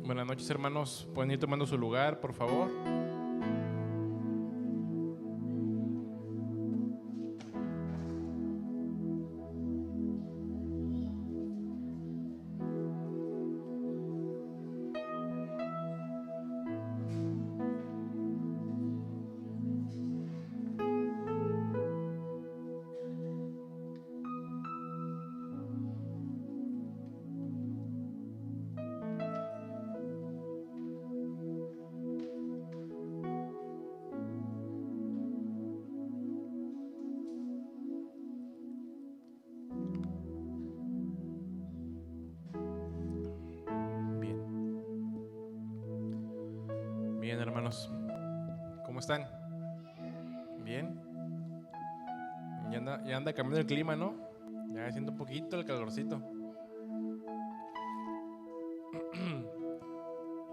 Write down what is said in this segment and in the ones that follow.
Buenas noches, hermanos. Pueden ir tomando su lugar, por favor. Bien, hermanos. ¿Cómo están? Bien. Ya anda cambiando el clima, ¿no? Ya siento un poquito el calorcito.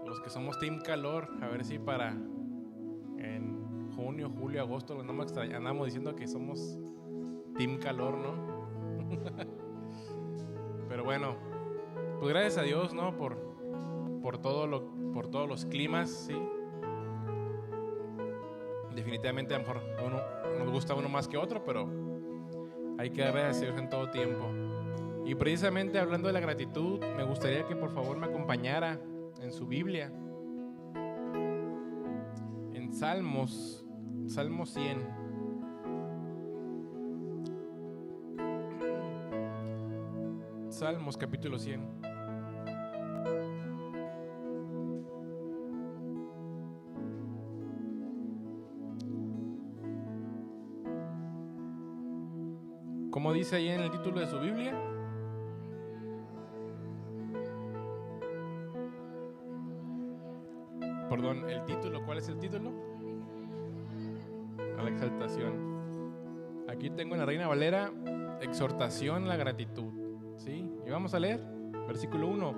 Los que somos team calor, a ver si para en junio, julio, agosto lo andamos diciendo que somos team calor, ¿no? Pero bueno, pues gracias a Dios, ¿no? Por todos los climas, ¿sí? Definitivamente a lo mejor nos gusta uno más que otro, pero hay que agradecer en todo tiempo. Y precisamente hablando de la gratitud, me gustaría que por favor me acompañara en su Biblia, en Salmo 100. Salmos capítulo 100. ¿Cómo dice ahí en el título de su Biblia? Perdón, el título, ¿cuál es el título? A la exaltación. Aquí tengo en la Reina Valera, exhortación a la gratitud, ¿sí? Y vamos a leer, versículo 1.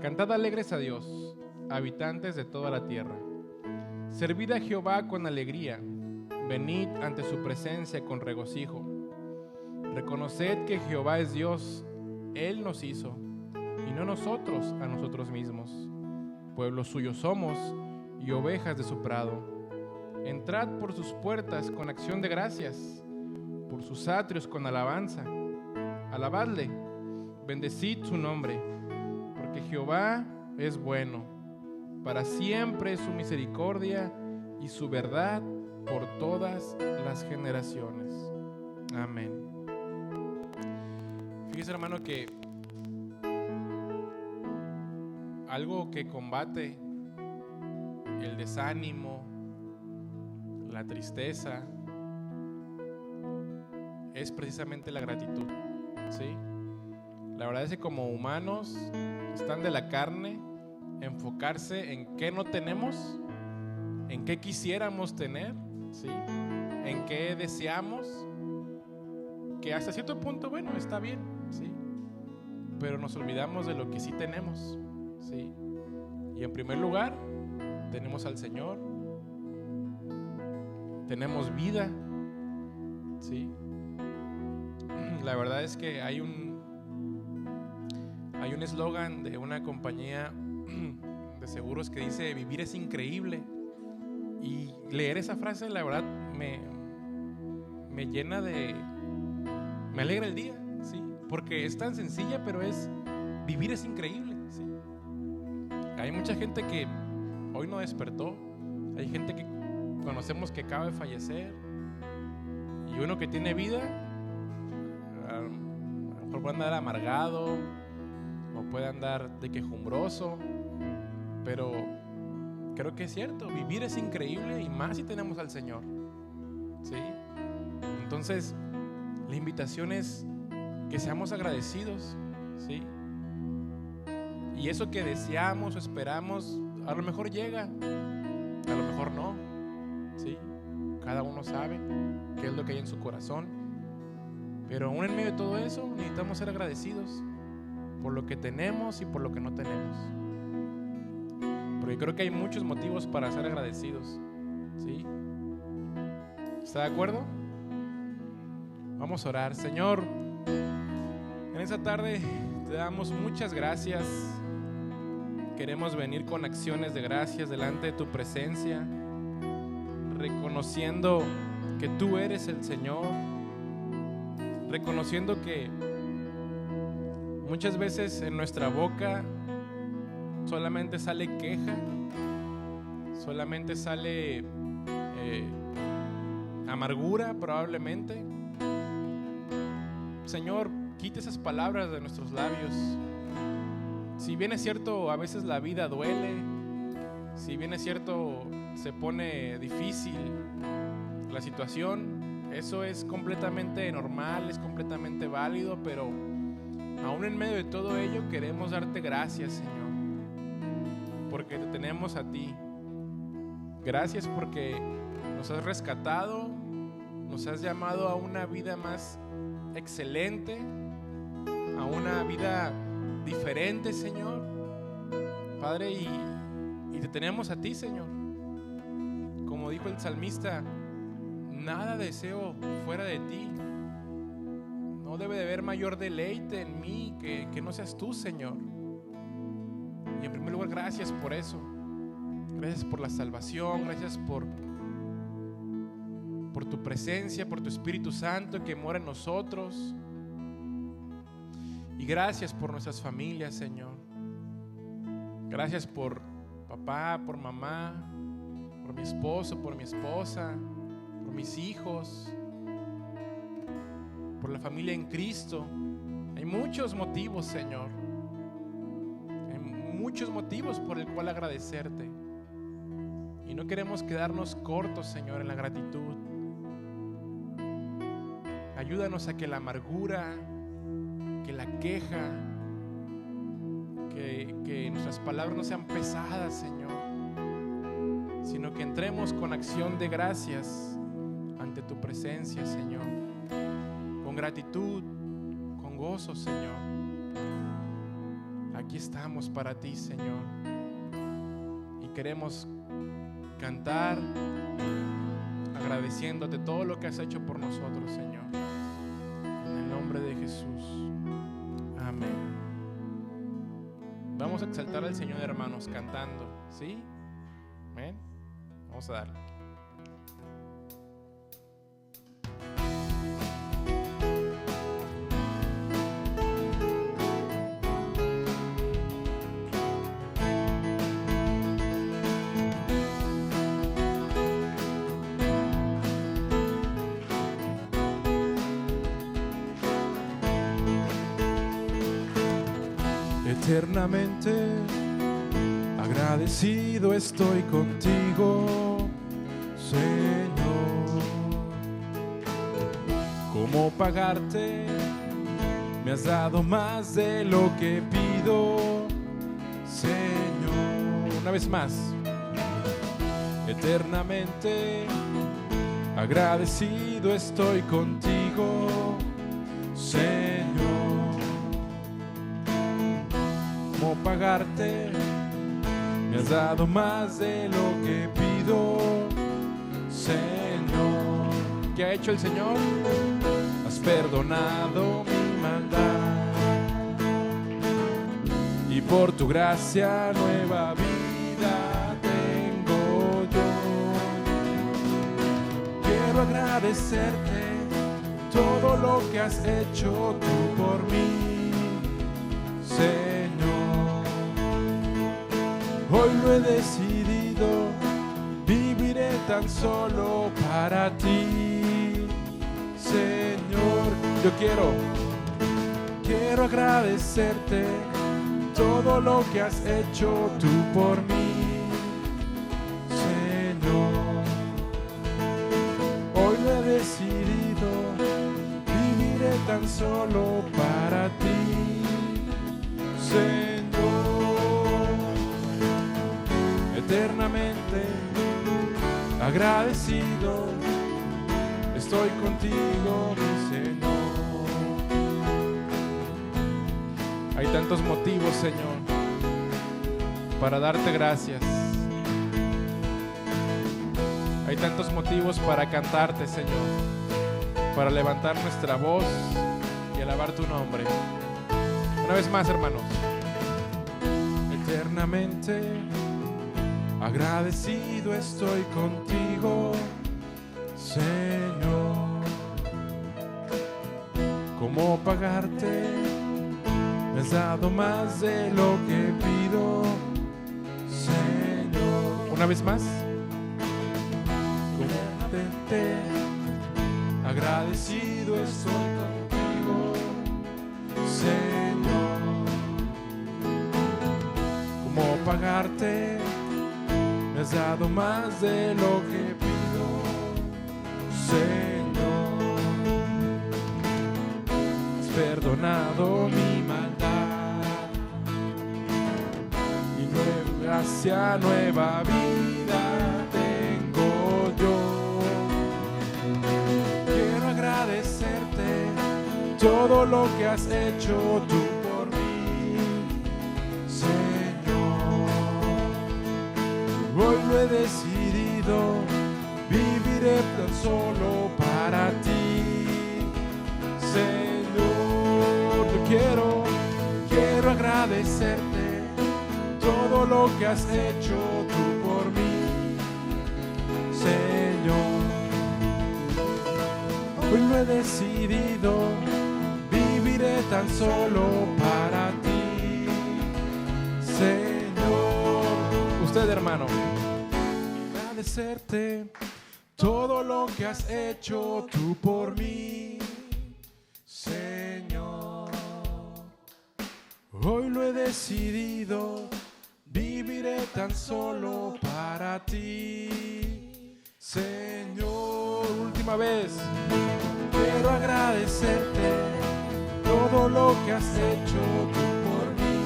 Cantad alegres a Dios, habitantes de toda la tierra. Servid a Jehová con alegría, venid ante su presencia con regocijo. Reconoced que Jehová es Dios, Él nos hizo, y no nosotros a nosotros mismos. Pueblo suyo somos, y ovejas de su prado. Entrad por sus puertas con acción de gracias, por sus atrios con alabanza. Alabadle, bendecid su nombre, porque Jehová es bueno, para siempre es su misericordia y su verdad por todas las generaciones. Amén. Fíjese, hermano, que algo que combate el desánimo, la tristeza, es precisamente la gratitud, ¿sí? La verdad es que como humanos están de la carne enfocarse en qué no tenemos, en qué quisiéramos tener, ¿sí? En qué deseamos, que hasta cierto punto, bueno, está bien, ¿sí? Pero nos olvidamos de lo que sí tenemos, ¿sí? Y en primer lugar, tenemos al Señor, tenemos vida, ¿sí? La verdad es que hay un eslogan de una compañía de seguros que dice: vivir es increíble. Y leer esa frase, la verdad, me llena de... me alegra el día, ¿sí? Porque es tan sencilla, pero vivir es increíble, ¿sí? Hay mucha gente que hoy no despertó, hay gente que conocemos que acaba de fallecer, y uno que tiene vida, a lo mejor puede andar amargado o puede andar de quejumbroso, pero creo que es cierto, vivir es increíble, y más si tenemos al Señor, ¿sí? Entonces, la invitación es que seamos agradecidos, ¿sí? Y eso que deseamos o esperamos, a lo mejor llega, a lo mejor no, ¿sí? Cada uno sabe qué es lo que hay en su corazón. Pero aún en medio de todo eso, necesitamos ser agradecidos por lo que tenemos y por lo que no tenemos. Pero yo creo que hay muchos motivos para ser agradecidos, ¿sí? ¿Está de acuerdo? Vamos a orar. Señor, en esta tarde te damos muchas gracias. queremos venir con acciones de gracias delante de tu presencia, reconociendo que tú eres el Señor, reconociendo que muchas veces en nuestra boca solamente sale queja, solamente sale amargura probablemente. Señor, quita esas palabras de nuestros labios. Si bien es cierto, a veces la vida duele, si bien es cierto, se pone difícil la situación, eso es completamente normal, es completamente válido, pero aún en medio de todo ello queremos darte gracias, Señor, porque te tenemos a ti. Gracias porque nos has rescatado, nos has llamado a una vida más excelente, a una vida diferente, Señor, Padre, y te tenemos a ti, Señor. Como dijo el salmista, nada deseo fuera de ti. No debe de haber mayor deleite en mí que no seas tú, Señor. Y en primer lugar, gracias por eso. Gracias por la salvación, gracias por tu presencia, por tu Espíritu Santo que mora en nosotros. Y gracias por nuestras familias, Señor. Gracias por papá, por mamá, por mi esposo, por mi esposa, por mis hijos, por la familia en Cristo. Hay muchos motivos, Señor. Hay muchos motivos por el cual agradecerte. Y no queremos quedarnos cortos, Señor, en la gratitud. Ayúdanos a que la amargura, que la queja, que nuestras palabras no sean pesadas, Señor, sino que entremos con acción de gracias ante tu presencia, Señor, con gratitud, con gozo, Señor. Aquí estamos para ti, Señor, y queremos cantar agradeciéndote todo lo que has hecho por nosotros, Señor. En el nombre de Jesús. Amén. Vamos a exaltar al Señor, hermanos, cantando, ¿sí? Amén. Vamos a darle. Eternamente agradecido estoy contigo, Señor. ¿Cómo pagarte? Me has dado más de lo que pido, Señor. Una vez más. Eternamente agradecido estoy contigo, Señor. ¿Cómo pagarte? Me has dado más de lo que pido, Señor. ¿Qué ha hecho el Señor? Has perdonado mi maldad y por tu gracia nueva vida tengo yo. Quiero agradecerte todo lo que has hecho tú por mí, Señor. Hoy lo he decidido, viviré tan solo para ti, Señor. Yo quiero agradecerte todo lo que has hecho tú por mí, Señor. Hoy lo he decidido, viviré tan solo para ti, Señor. Eternamente agradecido estoy contigo, mi Señor. Hay tantos motivos, Señor, para darte gracias. Hay tantos motivos para cantarte, Señor, para levantar nuestra voz y alabar tu nombre. Una vez más, hermanos. Eternamente eternamente agradecido estoy contigo, Señor. ¿Cómo pagarte? Me has dado más de lo que pido, Señor. Una vez más. Eternamente agradecido estoy contigo, Señor. ¿Cómo pagarte? Me has dado más de lo que pido, Señor. Has perdonado mi maldad y nueva gracia, nueva vida tengo yo. Quiero agradecerte todo lo que has hecho tú por mí, Señor. Hoy lo he decidido, viviré tan solo para ti, Señor. Yo quiero agradecerte todo lo que has hecho tú por mí, Señor. Hoy lo he decidido, viviré tan solo para ti, Señor. Usted, hermano, agradecerte todo lo que has hecho tú por mí, Señor. Hoy lo he decidido, viviré tan solo para ti, Señor. Última vez. Quiero agradecerte todo lo que has hecho tú por mí,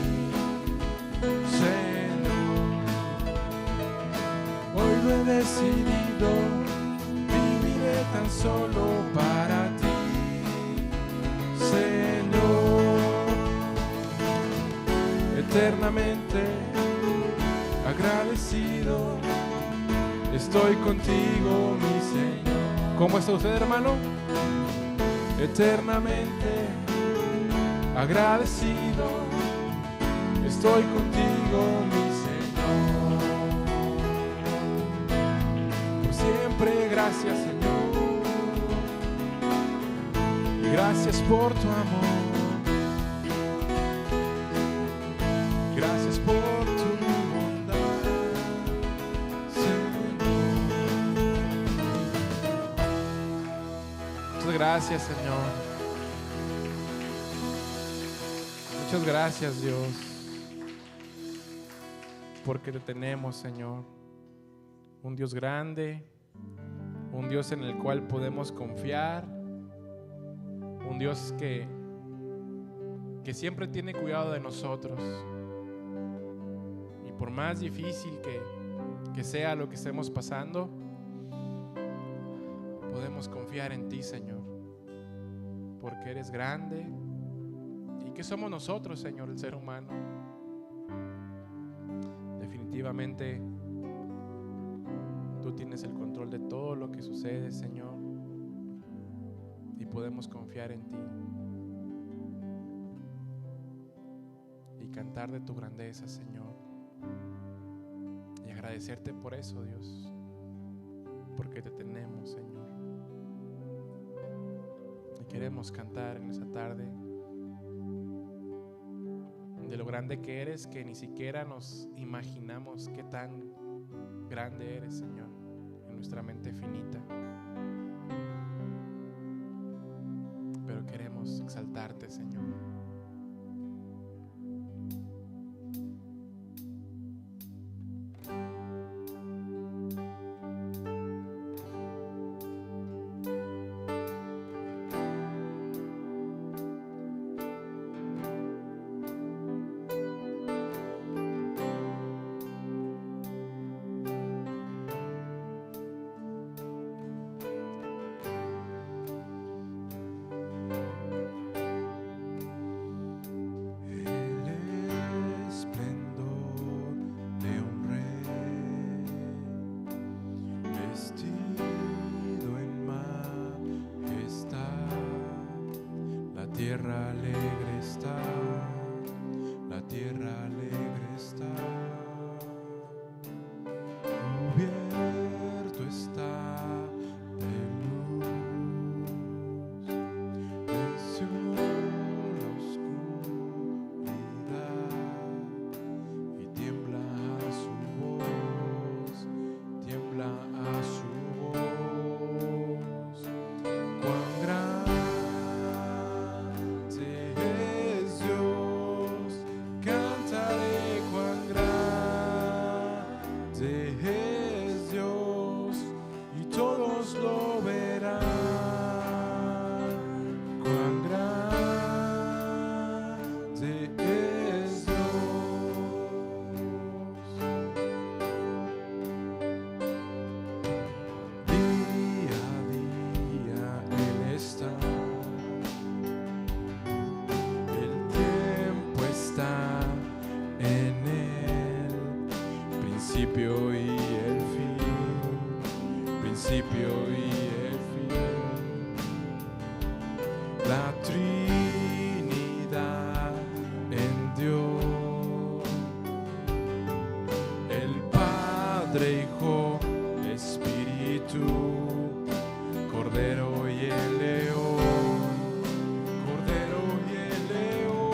Señor. Hoy lo he decidido, viviré tan solo para ti, Señor. Eternamente agradecido estoy contigo, mi Señor. ¿Cómo está usted, hermano? Eternamente agradecido estoy contigo, mi Señor. Por siempre gracias, Señor, y gracias por tu amor. Gracias por tu bondad, Señor. Muchas gracias, Señor. Muchas gracias, Dios, porque te tenemos, Señor. Un Dios grande, un Dios en el cual podemos confiar, un Dios que siempre tiene cuidado de nosotros. Y por más difícil que sea lo que estemos pasando, podemos confiar en ti, Señor, porque eres grande. ¿Y qué somos nosotros, Señor, el ser humano? Definitivamente tú tienes el control de todo lo que sucede, Señor, y podemos confiar en ti y cantar de tu grandeza, Señor, y agradecerte por eso, Dios, porque te tenemos, Señor, y queremos cantar en esa tarde de lo grande que eres, que ni siquiera nos imaginamos qué tan grande eres, Señor, en nuestra mente finita. Pero queremos exaltarte, Señor. principio y el fin, principio y el fin. La Trinidad en Dios, el Padre, Hijo, Espíritu, Cordero y el León, Cordero y el León.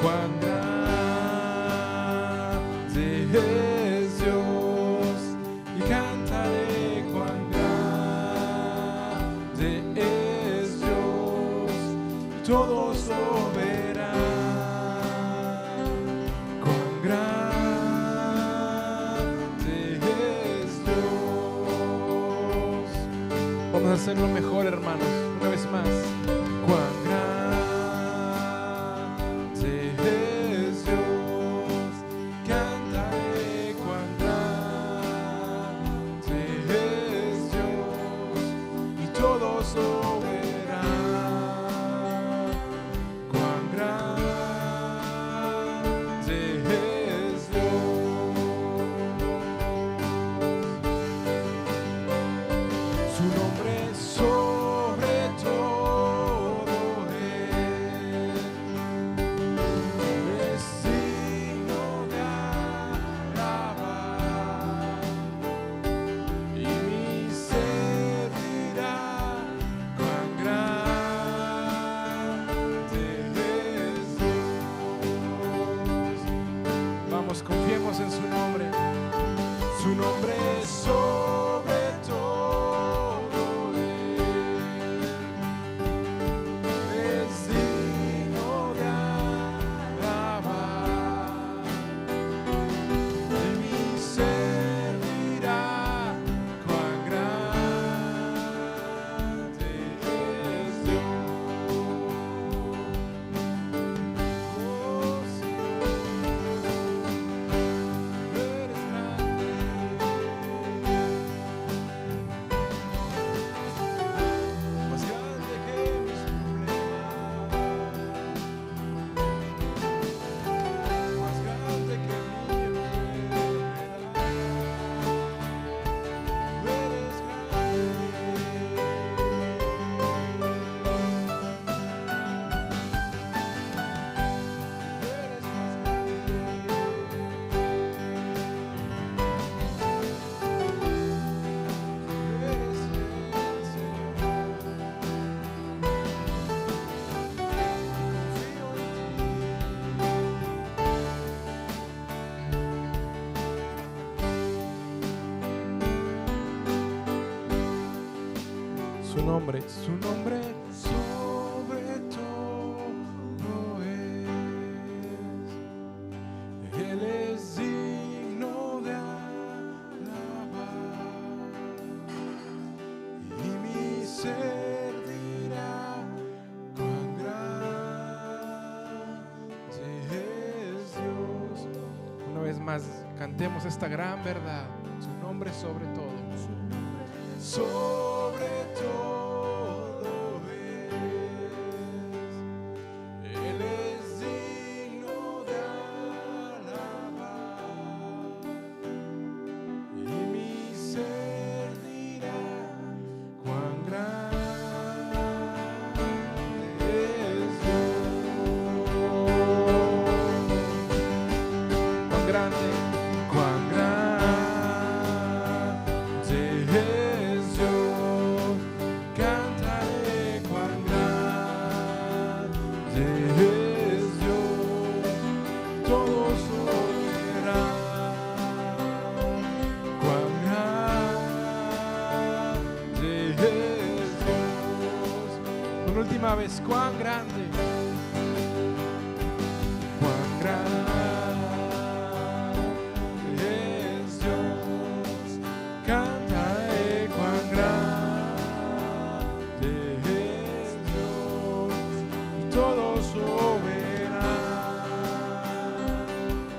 Cuán grande es Dios, y cantaré cuán grande es Dios, y todos lo verán. Cuán grande es Dios. Vamos a hacerlo mejor, hermanos, una vez más. Cuán grande es Dios, cantaré cuán grande es Dios, y todos lo verán. Cuán grande es Dios. Su nombre sobre todo es digno de alabar, y mi ser dirá cuán grande es Dios. Vamos, confiemos en su nombre. Su nombre es sobre todo es digno de alabar, y mi ser dirá cuán grande es Dios. Oh, Señor, eres grande. Más grande que mis problemas, más grande que mi enfermedad. Tú eres su nombre sobre todo es. Él es digno de alabar, y mi ser dirá cuán grande es Dios. Una vez más, cantemos esta gran verdad. Su nombre sobre todo. Sobre todo es. Él es digno de alabar, y mi ser dirá cuán grande es Dios. Cuán grande es Dios, cantaré cuán grande es Dios, todos lo verán. Cuán grande es Dios. Una última vez, cuán grande. Cuán grande es Dios, cantaré cuán grande es Dios, y todos lo verán.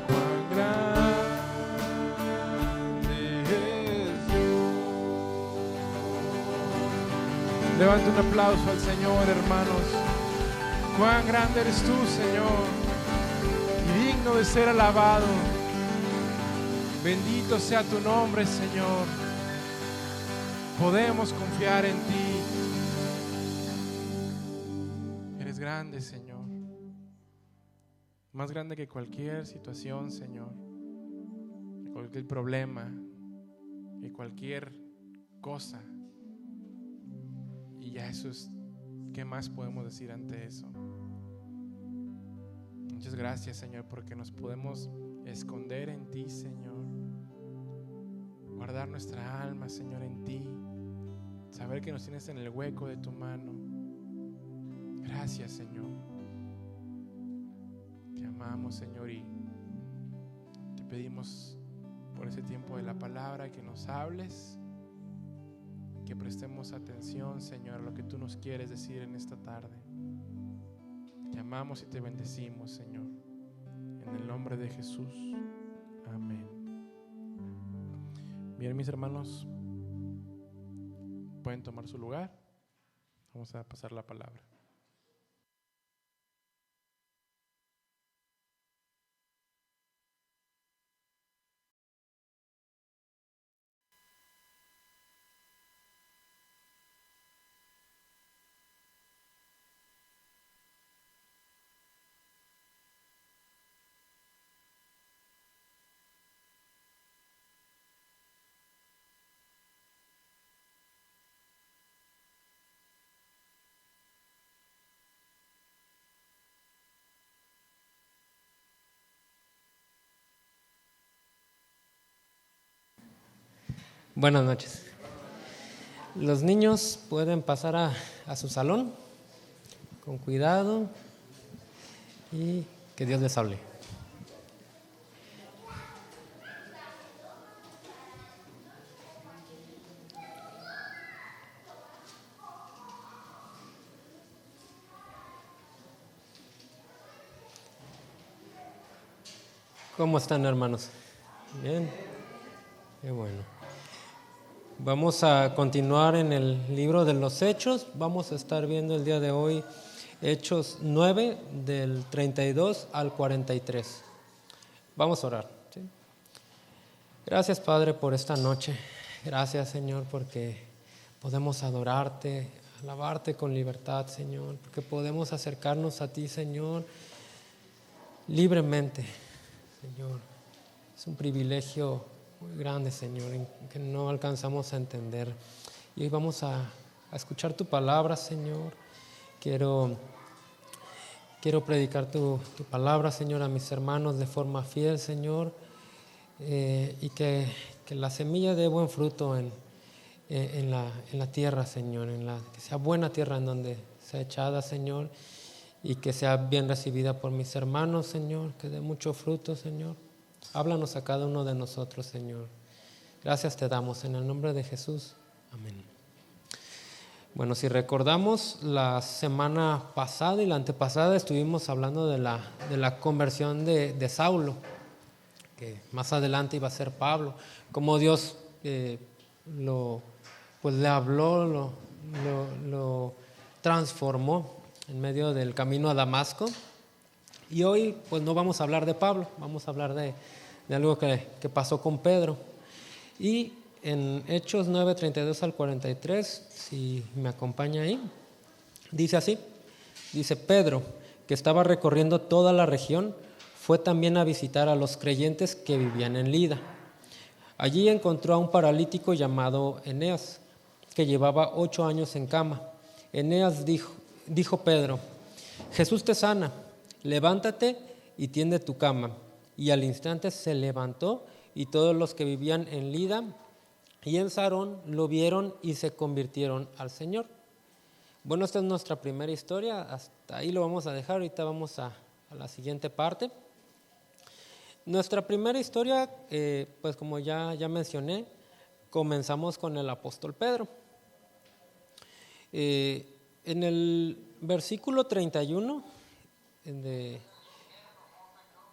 Cuán grande es Dios. Levante un aplauso al Señor, hermanos. Cuán grande eres tú, Señor, y digno de ser alabado. Bendito sea tu nombre, Señor. Podemos confiar en ti. Eres grande, Señor. Más grande que cualquier situación, Señor. Que cualquier problema. Que cualquier cosa. Y ya eso es, ¿qué más podemos decir ante eso? Muchas gracias, Señor, porque nos podemos esconder en ti, Señor. Guardar nuestra alma, Señor, en ti. Saber que nos tienes en el hueco de tu mano. Gracias, Señor. Te amamos, Señor, y te pedimos por ese tiempo de la palabra que nos hables, que prestemos atención, Señor, a lo que tú nos quieres decir en esta tarde. Te amamos y te bendecimos, Señor, en el nombre de Jesús. Amén. Bien, mis hermanos, pueden tomar su lugar. Vamos a pasar la palabra. Buenas noches. Los niños pueden pasar a su salón con cuidado y que Dios les hable. ¿Cómo están, hermanos? Bien. Qué bueno. Vamos a continuar en el libro de los Hechos. Vamos a estar viendo el día de hoy Hechos 9, del 32 al 43. Vamos a orar, ¿sí? Gracias, Padre, por esta noche. Gracias, Señor, porque podemos adorarte, alabarte con libertad, Señor, porque podemos acercarnos a ti, Señor, libremente, Señor. Es un privilegio muy grande, Señor, que no alcanzamos a entender. Y hoy vamos a escuchar tu palabra, Señor. Quiero predicar tu palabra, Señor, a mis hermanos de forma fiel, Señor, y que la semilla dé buen fruto en la tierra, Señor, que sea buena tierra en donde sea echada, Señor, y que sea bien recibida por mis hermanos, Señor, que dé mucho fruto, Señor. Háblanos a cada uno de nosotros, Señor. Gracias te damos en el nombre de Jesús. Amén. Bueno, si recordamos, la semana pasada y la antepasada estuvimos hablando de la conversión de Saulo, que más adelante iba a ser Pablo, cómo Dios le habló, lo transformó en medio del camino a Damasco. Y hoy pues no vamos a hablar de Pablo, vamos a hablar de algo que pasó con Pedro. Y en Hechos 9, 32 al 43, si me acompaña ahí, dice así, dice: Pedro, que estaba recorriendo toda la región, fue también a visitar a los creyentes que vivían en Lida. Allí encontró a un paralítico llamado Eneas, que llevaba 8 años en cama. Eneas dijo Pedro: Jesús te sana, levántate y tiende tu cama. Y al instante se levantó, y todos los que vivían en Lida y en Sarón lo vieron y se convirtieron al Señor. Bueno, esta es nuestra primera historia, hasta ahí lo vamos a dejar. Ahorita vamos a la siguiente parte. Nuestra primera historia, pues como ya mencioné, comenzamos con el apóstol Pedro. En el versículo 31,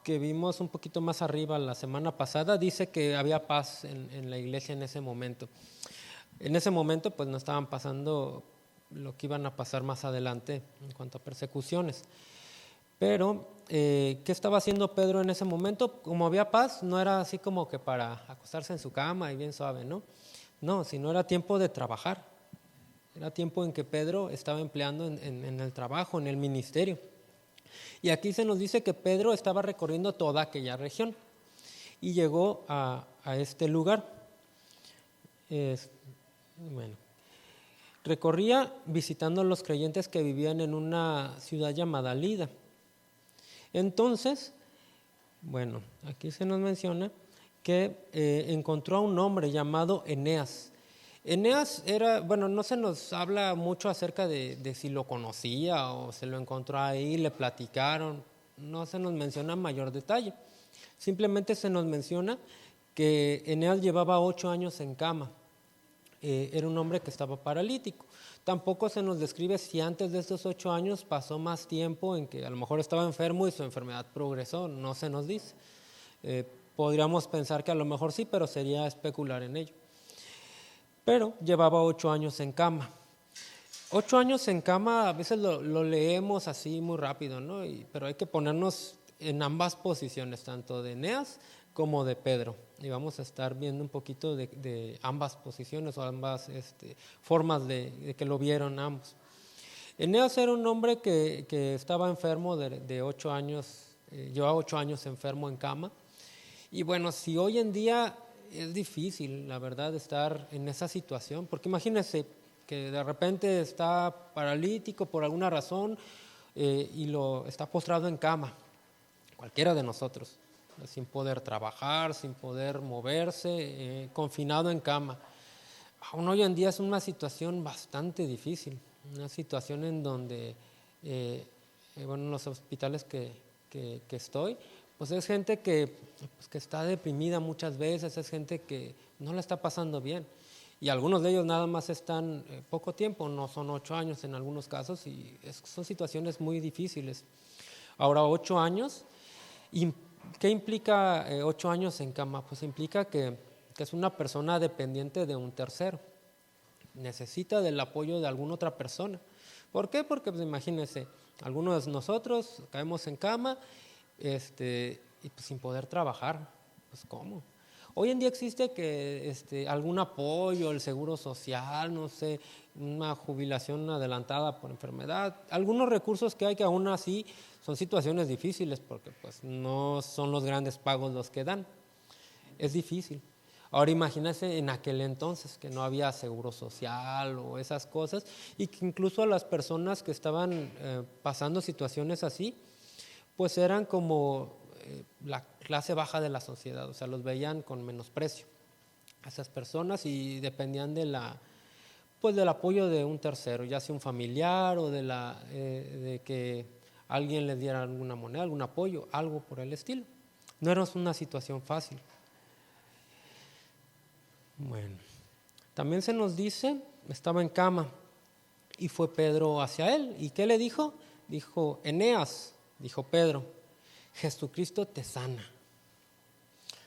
que vimos un poquito más arriba la semana pasada, dice que había paz en la iglesia en ese momento. En ese momento pues no estaban pasando lo que iban a pasar más adelante en cuanto a persecuciones. Pero ¿qué estaba haciendo Pedro en ese momento? Como había paz, no era así como que para acostarse en su cama y bien suave, ¿no? No, sino era tiempo de trabajar. Era tiempo en que Pedro estaba empleando en el trabajo, en el ministerio. Y aquí se nos dice que Pedro estaba recorriendo toda aquella región y llegó a este lugar. Bueno, recorría visitando a los creyentes que vivían en una ciudad llamada Lida. Entonces, bueno, aquí se nos menciona que encontró a un hombre llamado Eneas. Eneas era, bueno, no se nos habla mucho acerca de si lo conocía o se lo encontró ahí, le platicaron, no se nos menciona mayor detalle. Simplemente se nos menciona que Eneas llevaba 8 años en cama, era un hombre que estaba paralítico. Tampoco se nos describe si antes de estos 8 años pasó más tiempo en que a lo mejor estaba enfermo y su enfermedad progresó, no se nos dice. Podríamos pensar que a lo mejor sí, pero sería especular en ello. Pero llevaba 8 años en cama. 8 años en cama a veces lo leemos así muy rápido, ¿no? Pero hay que ponernos en ambas posiciones, tanto de Eneas como de Pedro. Y vamos a estar viendo un poquito de ambas posiciones o ambas formas de que lo vieron ambos. Eneas era un hombre que estaba enfermo de 8 años, llevaba 8 años enfermo en cama. Y bueno, si hoy en día es difícil, la verdad, estar en esa situación, porque imagínense que de repente está paralítico por alguna razón y lo está postrado en cama, cualquiera de nosotros, sin poder trabajar, sin poder moverse, confinado en cama. Aún hoy en día es una situación bastante difícil, una situación en donde, bueno, en los hospitales que estoy, pues es gente que está deprimida muchas veces, es gente que no la está pasando bien. Y algunos de ellos nada más están poco tiempo, no son 8 años en algunos casos, y son situaciones muy difíciles. Ahora, 8 años, ¿y qué implica 8 años en cama? Pues implica que es una persona dependiente de un tercero, necesita del apoyo de alguna otra persona. ¿Por qué? Porque pues, imagínense, algunos de nosotros caemos en cama y pues sin poder trabajar, pues ¿cómo? Hoy en día existe que algún apoyo, el seguro social, no sé, una jubilación adelantada por enfermedad, algunos recursos que hay que aún así son situaciones difíciles porque pues no son los grandes pagos los que dan, es difícil. Ahora imagínense en aquel entonces que no había seguro social o esas cosas y que incluso a las personas que estaban pasando situaciones así, pues eran como la clase baja de la sociedad, o sea, los veían con menosprecio a esas personas y dependían pues del apoyo de un tercero, ya sea un familiar o de que alguien les diera alguna moneda, algún apoyo, algo por el estilo. No era una situación fácil. Bueno, también se nos dice, estaba en cama y fue Pedro hacia él. ¿Y qué le dijo? Dijo, Eneas, dijo Pedro, Jesucristo te sana.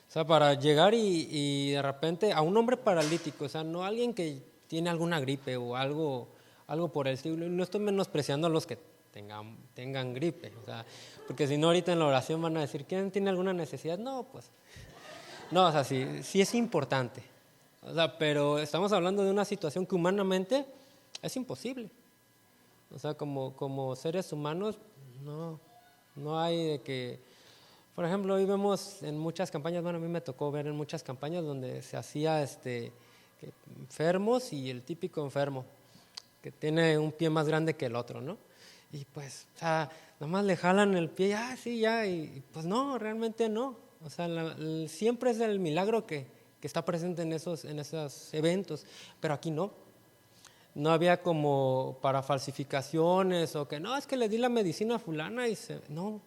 O sea, para llegar y de repente a un hombre paralítico, o sea, no alguien que tiene alguna gripe o algo por el estilo. No estoy menospreciando a los que tengan gripe, o sea, porque si no ahorita en la oración van a decir, ¿quién tiene alguna necesidad? No, pues, no, o sea, sí es importante. O sea, pero estamos hablando de una situación que humanamente es imposible. O sea, como seres humanos, no hay de que... Por ejemplo, hoy vemos en muchas campañas, bueno, a mí me tocó ver en muchas campañas donde se hacía enfermos y el típico enfermo, que tiene un pie más grande que el otro, ¿no? Y pues, o sea, nomás le jalan el pie, sí, ya, y pues no, realmente no. O sea, siempre es el milagro que está presente en esos eventos, pero aquí no. No había como para falsificaciones o que no, es que le di la medicina a fulana y no.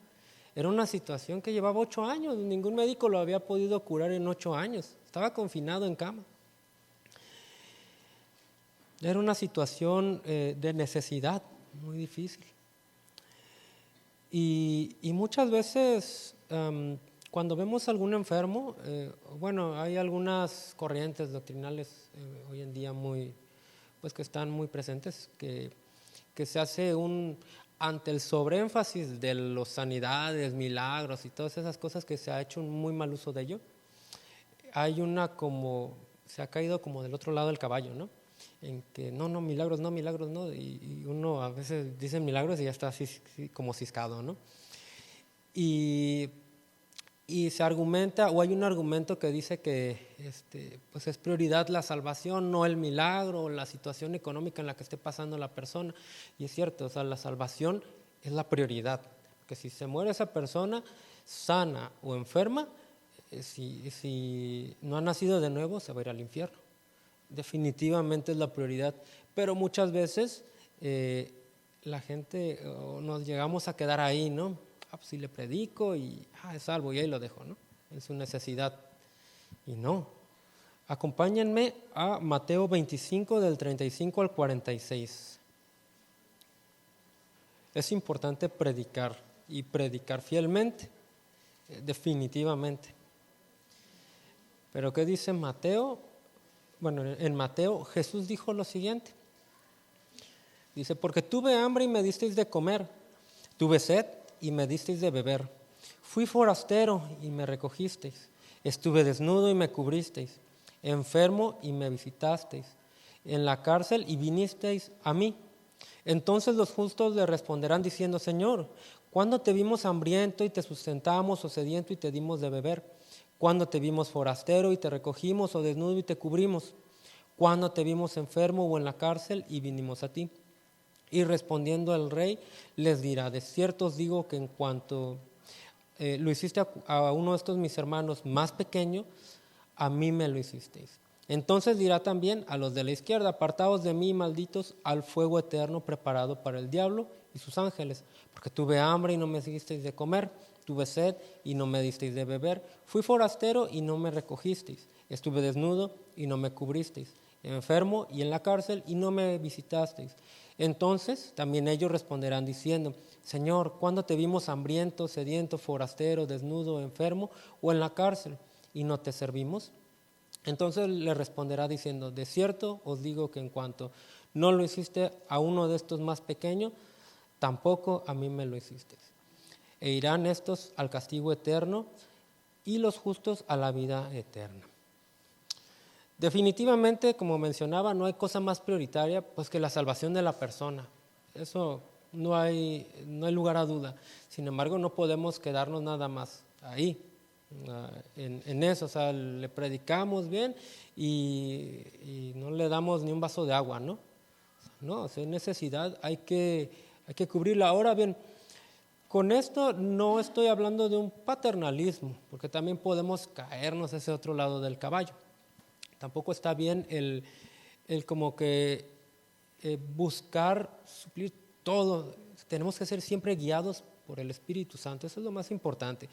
Era una situación que llevaba 8 años, ningún médico lo había podido curar en 8 años, estaba confinado en cama. Era una situación de necesidad muy difícil. Y muchas veces cuando vemos a algún enfermo, bueno, hay algunas corrientes doctrinales hoy en día pues que están muy presentes, que se hace ante el sobreénfasis de las sanidades, milagros y todas esas cosas que se ha hecho un muy mal uso de ello, hay se ha caído como del otro lado del caballo, ¿no? En que no, milagros no, y uno a veces dice milagros y ya está así como ciscado, ¿no? Y se argumenta, o hay un argumento que dice que pues es prioridad la salvación, no el milagro o la situación económica en la que esté pasando la persona. Y es cierto, o sea, la salvación es la prioridad, que si se muere esa persona sana o enferma, si no ha nacido de nuevo, se va a ir al infierno. Definitivamente es la prioridad, pero muchas veces la gente nos llegamos a quedar ahí, ¿no? Pues si le predico y es salvo y ahí lo dejo, ¿no? En su necesidad. Y no. Acompáñenme a Mateo 25 del 35 al 46. Es importante predicar y predicar fielmente, definitivamente. Pero ¿qué dice Mateo? Bueno, en Mateo Jesús dijo lo siguiente. Dice, porque tuve hambre y me disteis de comer, tuve sed y me disteis de beber, fui forastero y me recogisteis, estuve desnudo y me cubristeis, enfermo y me visitasteis, en la cárcel y vinisteis a mí. Entonces los justos le responderán diciendo, Señor, ¿cuándo te vimos hambriento y te sustentamos, o sediento y te dimos de beber? ¿Cuándo te vimos forastero y te recogimos, o desnudo y te cubrimos? ¿Cuándo te vimos enfermo o en la cárcel y vinimos a ti? Y respondiendo el rey les dirá, de cierto os digo que en cuanto lo hiciste a uno de estos mis hermanos más pequeño, a mí me lo hicisteis. Entonces dirá también a los de la izquierda, apartaos de mí, malditos, al fuego eterno preparado para el diablo y sus ángeles, porque tuve hambre y no me disteis de comer, tuve sed y no me disteis de beber, fui forastero y no me recogisteis, estuve desnudo y no me cubristeis, enfermo y en la cárcel y no me visitasteis. Entonces también ellos responderán diciendo, Señor, ¿cuándo te vimos hambriento, sediento, forastero, desnudo, enfermo o en la cárcel y no te servimos? Entonces le responderá diciendo, de cierto os digo que en cuanto no lo hiciste a uno de estos más pequeños, tampoco a mí me lo hiciste. E irán estos al castigo eterno y los justos a la vida eterna. Definitivamente, como mencionaba, no hay cosa más prioritaria pues que la salvación de la persona. Eso no hay lugar a duda. Sin embargo, no podemos quedarnos nada más ahí, en eso. O sea, le predicamos bien y no le damos ni un vaso de agua, ¿no? No, o sea, hay necesidad, hay que cubrirla. Ahora bien, con esto no estoy hablando de un paternalismo, porque también podemos caernos a ese otro lado del caballo. Tampoco está bien el como que buscar suplir todo. Tenemos que ser siempre guiados por el Espíritu Santo, eso es lo más importante.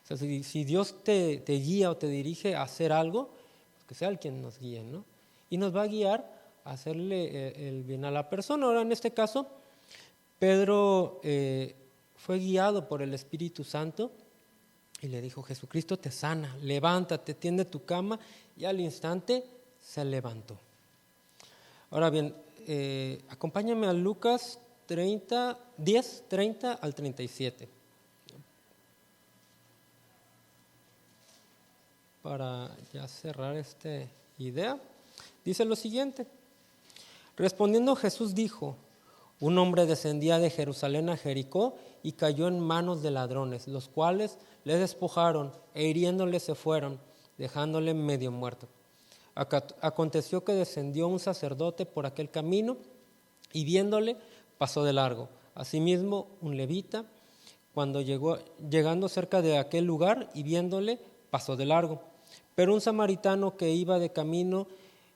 O sea, si Dios te guía o te dirige a hacer algo, pues que sea el quien nos guíe, ¿no? Y nos va a guiar a hacerle el bien a la persona. Ahora, en este caso, Pedro fue guiado por el Espíritu Santo y le dijo, Jesucristo te sana, levántate, tiende tu cama, y al instante se levantó. Ahora bien, acompáñame a Lucas 10, 30 al 37. Para ya cerrar esta idea, dice lo siguiente. Respondiendo Jesús dijo, un hombre descendía de Jerusalén a Jericó y cayó en manos de ladrones, los cuales le despojaron e hiriéndole se fueron, dejándole medio muerto. Aconteció que descendió un sacerdote por aquel camino y viéndole pasó de largo. Asimismo un levita, cuando llegando cerca de aquel lugar y viéndole pasó de largo. Pero un samaritano que iba de camino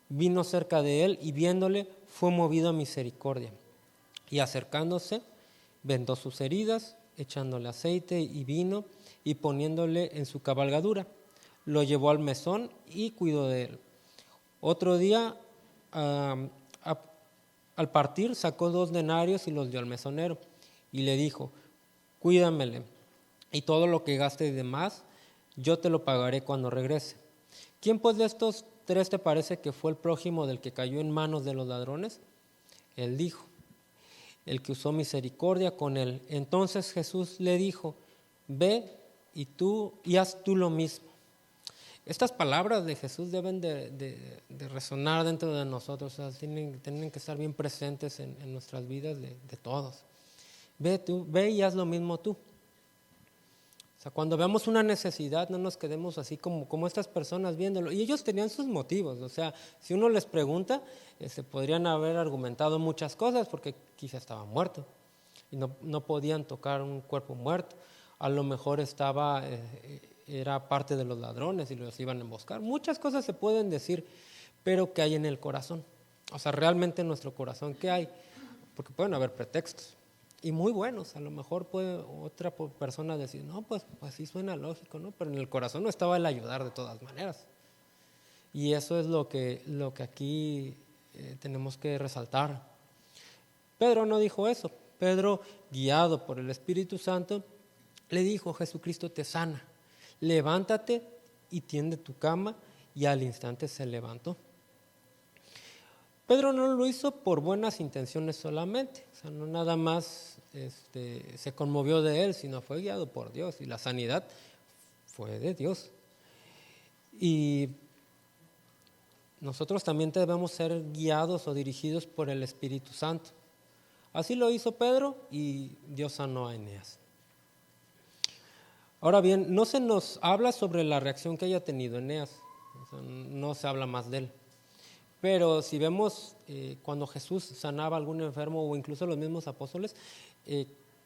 vino cerca de él y viéndole fue movido a misericordia. Y acercándose, vendó sus heridas, echándole aceite y vino y poniéndole en su cabalgadura. Lo llevó al mesón y cuidó de él. Otro día, al partir, sacó 2 denarios y los dio al mesonero. Y le dijo, cuídamele, y todo lo que gastes de más, yo te lo pagaré cuando regrese. ¿Quién pues de estos 3 te parece que fue el prójimo del que cayó en manos de los ladrones? Él dijo. el que usó misericordia con él. Entonces Jesús le dijo, ve y haz tú lo mismo. Estas palabras de Jesús deben de resonar dentro de nosotros, o sea, tienen que estar bien presentes en nuestras vidas de todos. Ve y haz lo mismo tú. O sea, cuando veamos una necesidad, no nos quedemos así como estas personas viéndolo. Y ellos tenían sus motivos. O sea, si uno les pregunta, podrían haber argumentado muchas cosas porque quizá estaba muerto y no podían tocar un cuerpo muerto. A lo mejor era parte de los ladrones y los iban a emboscar. Muchas cosas se pueden decir, pero ¿qué hay en el corazón? O sea, realmente en nuestro corazón, ¿qué hay? Porque pueden haber pretextos. Y muy buenos, a lo mejor puede otra persona decir, no, pues sí suena lógico, ¿no? Pero en el corazón no estaba el ayudar de todas maneras. Y eso es lo que aquí tenemos que resaltar. Pedro no dijo eso. Pedro, guiado por el Espíritu Santo, le dijo, Jesucristo te sana, levántate y tiende tu cama, y al instante se levantó. Pedro no lo hizo por buenas intenciones solamente, o sea, no nada más se conmovió de él, sino fue guiado por Dios, y la sanidad fue de Dios. Y nosotros también debemos ser guiados o dirigidos por el Espíritu Santo. Así lo hizo Pedro y Dios sanó a Eneas. Ahora bien, no se nos habla sobre la reacción que haya tenido Eneas, o sea, no se habla más de él. Pero si vemos cuando Jesús sanaba a algún enfermo o incluso los mismos apóstoles,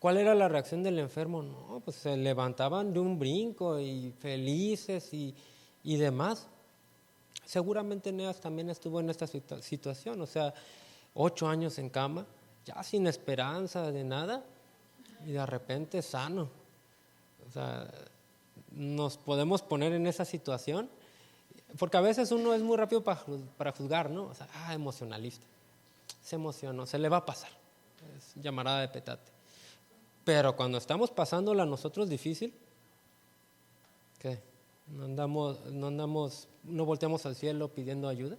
¿cuál era la reacción del enfermo? No, pues se levantaban de un brinco y felices y demás. Seguramente Eneas también estuvo en esta situación, o sea, 8 años en cama, ya sin esperanza de nada, y de repente sano. O sea, nos podemos poner en esa situación, porque a veces uno es muy rápido para juzgar, ¿no? O sea, emocionalista, se emocionó, se le va a pasar, es llamarada de petate. Pero cuando estamos pasándola a nosotros difícil, ¿qué? No volteamos al cielo pidiendo ayuda.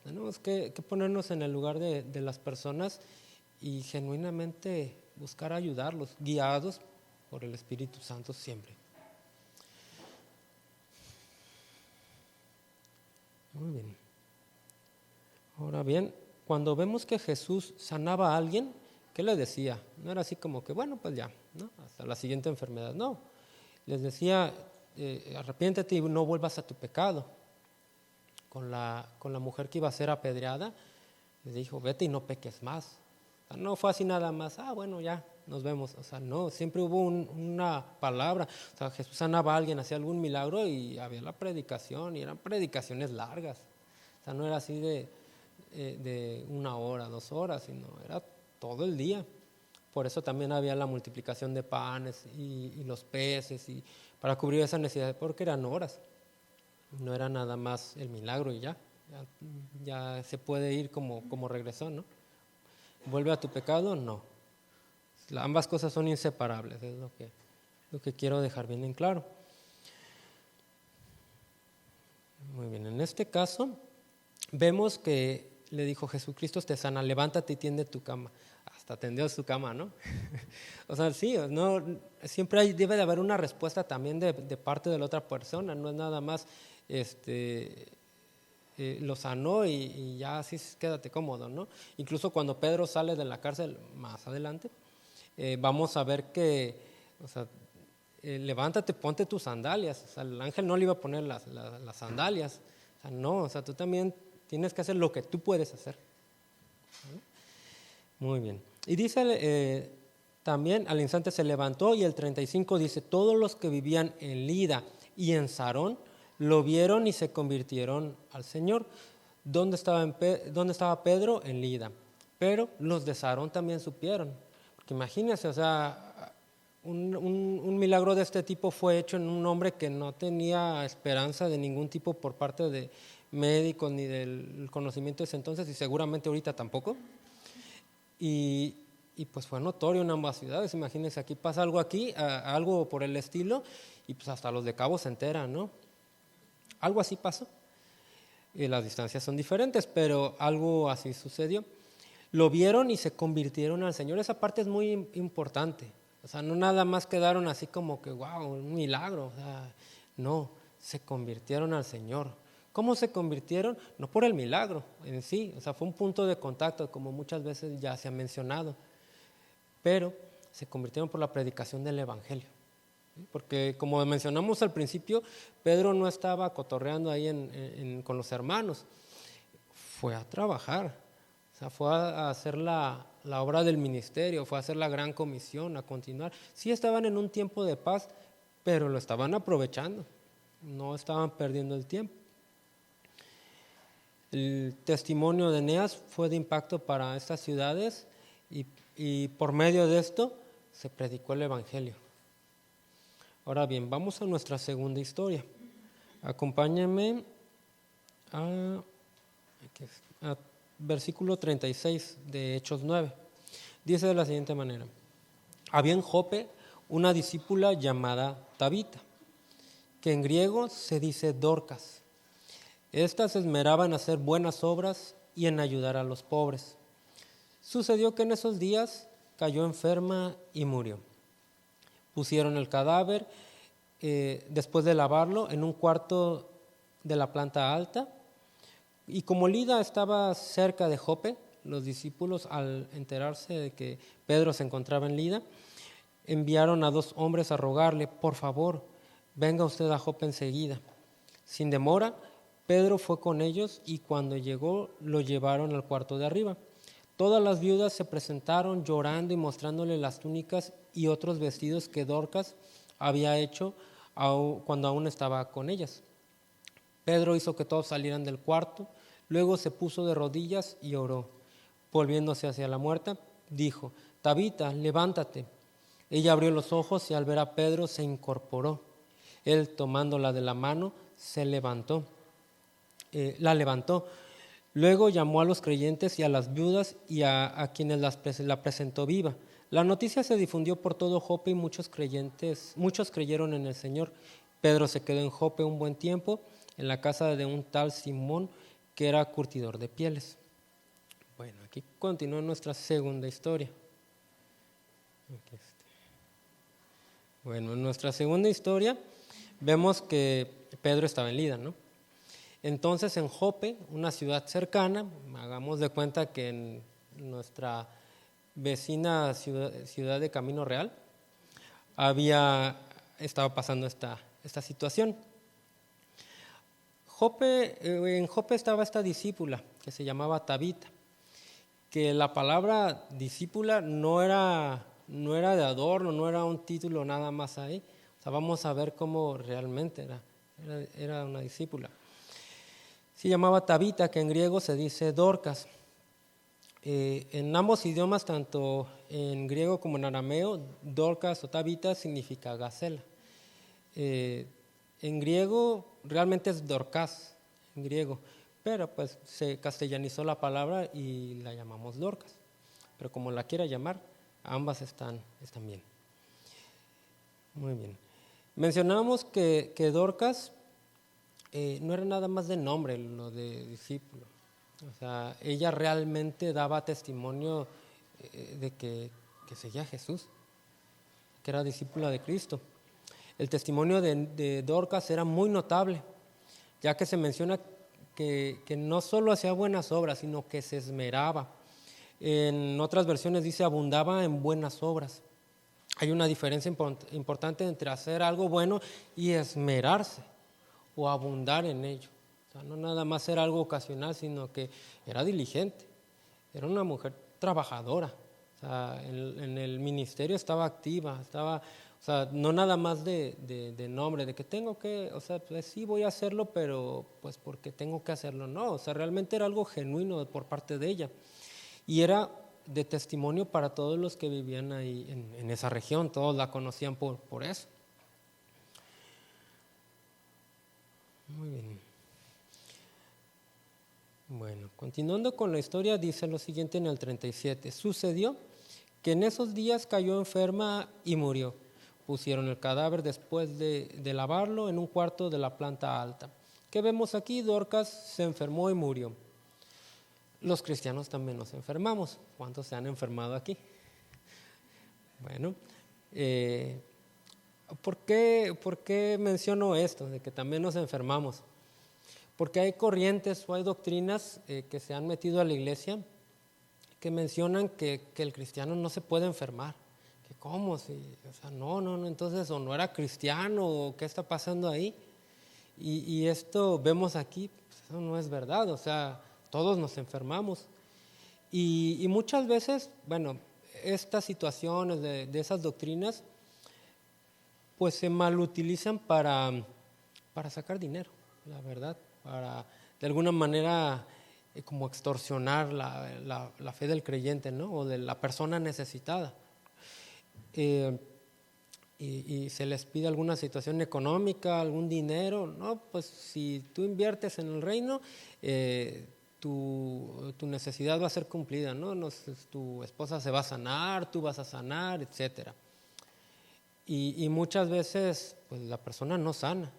Tenemos que ponernos en el lugar de las personas y genuinamente buscar ayudarlos, guiados por el Espíritu Santo siempre. Muy bien. Ahora bien, cuando vemos que Jesús sanaba a alguien, ¿qué le decía? No era así como que, bueno, pues ya, ¿no? Hasta la siguiente enfermedad. No, les decía, arrepiéntete y no vuelvas a tu pecado. Con la mujer que iba a ser apedreada, le dijo, vete y no peques más. O sea, no fue así nada más, bueno, ya, nos vemos. O sea, no, siempre hubo una palabra. O sea, Jesús sanaba a alguien, hacía algún milagro y había la predicación, y eran predicaciones largas. O sea, no era así de 1 hora, 2 horas, sino era todo el día. Por eso también había la multiplicación de panes y los peces, y para cubrir esa necesidad, porque eran horas. No era nada más el milagro y ya se puede ir como regresó, ¿no? ¿Vuelve a tu pecado? No. Ambas cosas son inseparables, es lo que quiero dejar bien en claro. Muy bien, en este caso vemos que le dijo, Jesucristo te sana, levántate y tiende tu cama. Hasta tendió su cama, ¿no? O sea, sí, no, siempre debe de haber una respuesta también de parte de la otra persona, no es nada más lo sanó y ya así quédate cómodo, ¿no? Incluso cuando Pedro sale de la cárcel más adelante, vamos a ver que, o sea, levántate, ponte tus sandalias. O sea, el ángel no le iba a poner las sandalias. O sea, no, o sea, tú también tienes que hacer lo que tú puedes hacer. Muy bien. Y dice también, al instante se levantó, y el 35 dice, todos los que vivían en Lida y en Sarón lo vieron y se convirtieron al Señor. ¿Dónde estaba Pedro? En Lida. Pero los de Sarón también supieron. Porque imagínense, o sea, un milagro de este tipo fue hecho en un hombre que no tenía esperanza de ningún tipo por parte de médicos ni del conocimiento de ese entonces, y seguramente ahorita tampoco. Y pues fue notorio en ambas ciudades. Imagínense, aquí pasa algo algo por el estilo, y pues hasta los de Cabo se enteran, ¿no? Algo así pasó. Y las distancias son diferentes, pero algo así sucedió. lo vieron y se convirtieron al Señor. Esa parte es muy importante. O sea, no nada más quedaron así como que, wow, un milagro. O sea, no, se convirtieron al Señor. ¿Cómo se convirtieron? No por el milagro en sí, o sea, fue un punto de contacto, como muchas veces ya se ha mencionado, pero se convirtieron por la predicación del Evangelio. Porque como mencionamos al principio, Pedro no estaba cotorreando ahí con los hermanos, fue a trabajar, o sea, fue a hacer la obra del ministerio, fue a hacer la gran comisión, a continuar. Sí estaban en un tiempo de paz, pero lo estaban aprovechando, no estaban perdiendo el tiempo. El testimonio de Eneas fue de impacto para estas ciudades y por medio de esto se predicó el Evangelio. Ahora bien, vamos a nuestra segunda historia. Acompáñenme a versículo 36 de Hechos 9. Dice de la siguiente manera: había en Jope una discípula llamada Tabita, que en griego se dice Dorcas. Esta se esmeraba en hacer buenas obras y en ayudar a los pobres. Sucedió que en esos días cayó enferma y murió. Pusieron el cadáver, después de lavarlo, en un cuarto de la planta alta. Y como Lida estaba cerca de Jope, los discípulos, al enterarse de que Pedro se encontraba en Lida, enviaron a 2 hombres a rogarle: por favor, venga usted a Jope enseguida. Sin demora, Pedro fue con ellos y cuando llegó lo llevaron al cuarto de arriba. Todas las viudas se presentaron llorando y mostrándole las túnicas y otros vestidos que Dorcas había hecho cuando aún estaba con ellas. Pedro hizo que todos salieran del cuarto, luego se puso de rodillas y oró. Volviéndose hacia la muerta, dijo: Tabita, levántate. Ella abrió los ojos y al ver a Pedro se incorporó. Él, tomándola de la mano, la levantó. Luego llamó a los creyentes y a las viudas y a quienes la presentó viva. La noticia se difundió por todo Jope y muchos creyeron en el Señor. Pedro se quedó en Jope un buen tiempo, en la casa de un tal Simón, que era curtidor de pieles. Bueno, aquí continúa nuestra segunda historia. Bueno, en nuestra segunda historia vemos que Pedro estaba en Lida, ¿no? Entonces en Jope, una ciudad cercana, hagamos de cuenta que en nuestra vecina ciudad de Camino Real, estaba pasando esta situación. En Jope estaba esta discípula que se llamaba Tabita, que la palabra discípula no era de adorno, no era un título nada más ahí. O sea, vamos a ver cómo realmente era una discípula. Se llamaba Tabita, que en griego se dice Dorcas. En ambos idiomas, tanto en griego como en arameo, Dorcas o Tabita significa gacela. En griego realmente es Dorcas, en griego, pero pues se castellanizó la palabra y la llamamos Dorcas. Pero como la quiera llamar, ambas están bien. Muy bien. Mencionamos que Dorcas no era nada más de nombre, lo de discípulo. O sea, ella realmente daba testimonio de que seguía a Jesús, que era discípula de Cristo. El testimonio de Dorcas era muy notable, ya que se menciona que no solo hacía buenas obras, sino que se esmeraba. En otras versiones dice abundaba en buenas obras. Hay una diferencia importante entre hacer algo bueno y esmerarse o abundar en ello. O sea, no nada más era algo ocasional, sino que era diligente, era una mujer trabajadora. O sea, en el ministerio estaba activa, o sea, no nada más de nombre, de que tengo que, o sea, pues sí voy a hacerlo, pero pues porque tengo que hacerlo, no. O sea, realmente era algo genuino por parte de ella. Y era de testimonio para todos los que vivían ahí en esa región, todos la conocían por eso. Muy bien. Bueno, continuando con la historia, dice lo siguiente en el 37. Sucedió que en esos días cayó enferma y murió. Pusieron el cadáver después de lavarlo en un cuarto de la planta alta. ¿Qué vemos aquí? Dorcas se enfermó y murió. los cristianos también nos enfermamos. ¿Cuántos se han enfermado aquí? Bueno, ¿por qué menciono esto, de que también nos enfermamos? Porque hay corrientes o hay doctrinas que se han metido a la iglesia que mencionan que el cristiano no se puede enfermar. Que ¿cómo? Si, o sea, no, entonces o no era cristiano o qué está pasando ahí. Y esto vemos aquí, pues eso no es verdad, o sea, todos nos enfermamos. Y muchas veces, bueno, estas situaciones de esas doctrinas, pues se malutilizan para sacar dinero, la verdad, para de alguna manera como extorsionar la fe del creyente, ¿no? O de la persona necesitada. Y se les pide alguna situación económica, algún dinero, ¿no? Pues si tú inviertes en el reino, tu necesidad va a ser cumplida, ¿no? Tu esposa se va a sanar, tú vas a sanar, etcétera. Y muchas veces pues la persona no sana.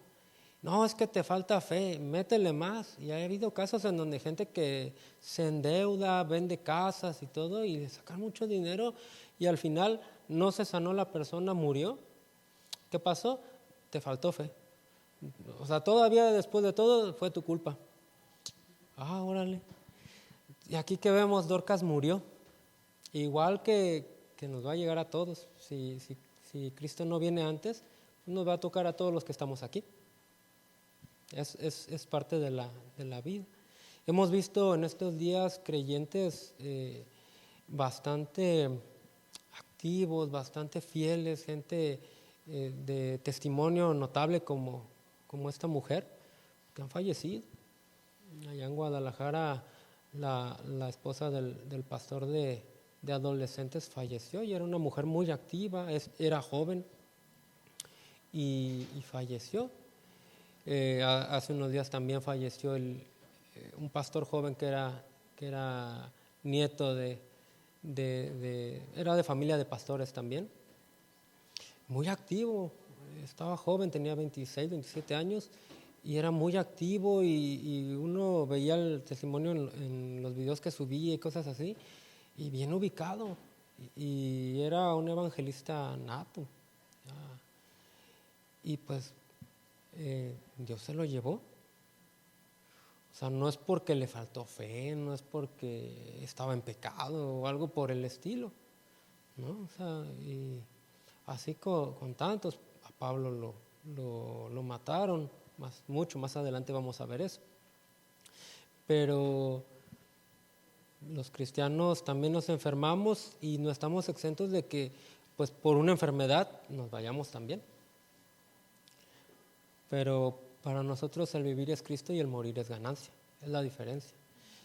No, es que te falta fe, métele más. Y ha habido casos en donde gente que se endeuda, vende casas y todo, y le sacan mucho dinero, y al final no se sanó la persona, murió. ¿Qué pasó? Te faltó fe. O sea, todavía después de todo fue tu culpa. Ah, órale. Y aquí que vemos, Dorcas murió. Igual que nos va a llegar a todos. Si Cristo no viene antes, nos va a tocar a todos los que estamos aquí. Es parte de la vida. Hemos visto en estos días creyentes bastante activos, bastante fieles, gente de testimonio notable como esta mujer, que han fallecido. Allá en Guadalajara, la esposa del pastor de adolescentes falleció, y era una mujer muy activa, era joven y falleció. Hace unos días también falleció un pastor joven que era nieto era de familia de pastores también, muy activo, estaba joven, tenía 26, 27 años, y era muy activo, y uno veía el testimonio en los videos que subía y cosas así, y bien ubicado, y era un evangelista nato. Y pues Dios se lo llevó. O sea, no es porque le faltó fe, no es porque estaba en pecado o algo por el estilo, ¿no? O sea, y así con tantos, a Pablo lo mataron, mucho más adelante vamos a ver eso. Pero los cristianos también nos enfermamos, y no estamos exentos de que pues por una enfermedad nos vayamos también. Pero para nosotros el vivir es Cristo y el morir es ganancia, es la diferencia.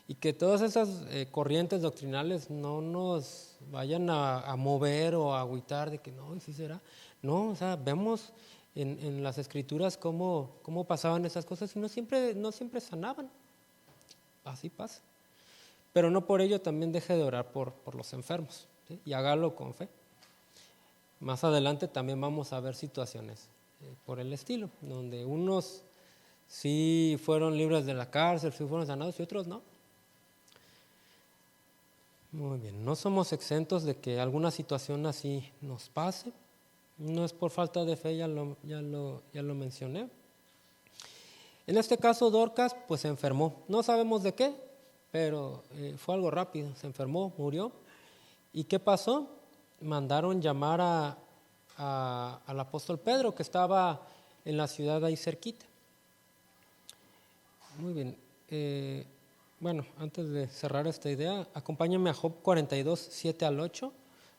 Y que todas esas corrientes doctrinales no nos vayan a mover o a agüitar de que no, ¿y sí será? No, o sea, vemos en las escrituras cómo pasaban esas cosas, y no siempre sanaban. Así pasa. Pero no por ello también deje de orar por los enfermos, ¿sí? Y hágalo con fe. Más adelante también vamos a ver situaciones por el estilo, donde unos sí fueron libres de la cárcel, sí fueron sanados, y otros no. Muy bien, no somos exentos de que alguna situación así nos pase. No es por falta de fe, ya lo mencioné. En este caso Dorcas pues se enfermó, no sabemos de qué, pero fue algo rápido, se enfermó, murió. ¿Y qué pasó? Mandaron llamar al apóstol Pedro, que estaba en la ciudad ahí cerquita. Muy bien. Bueno, antes de cerrar esta idea, acompáñenme a Job 42, 7 al 8.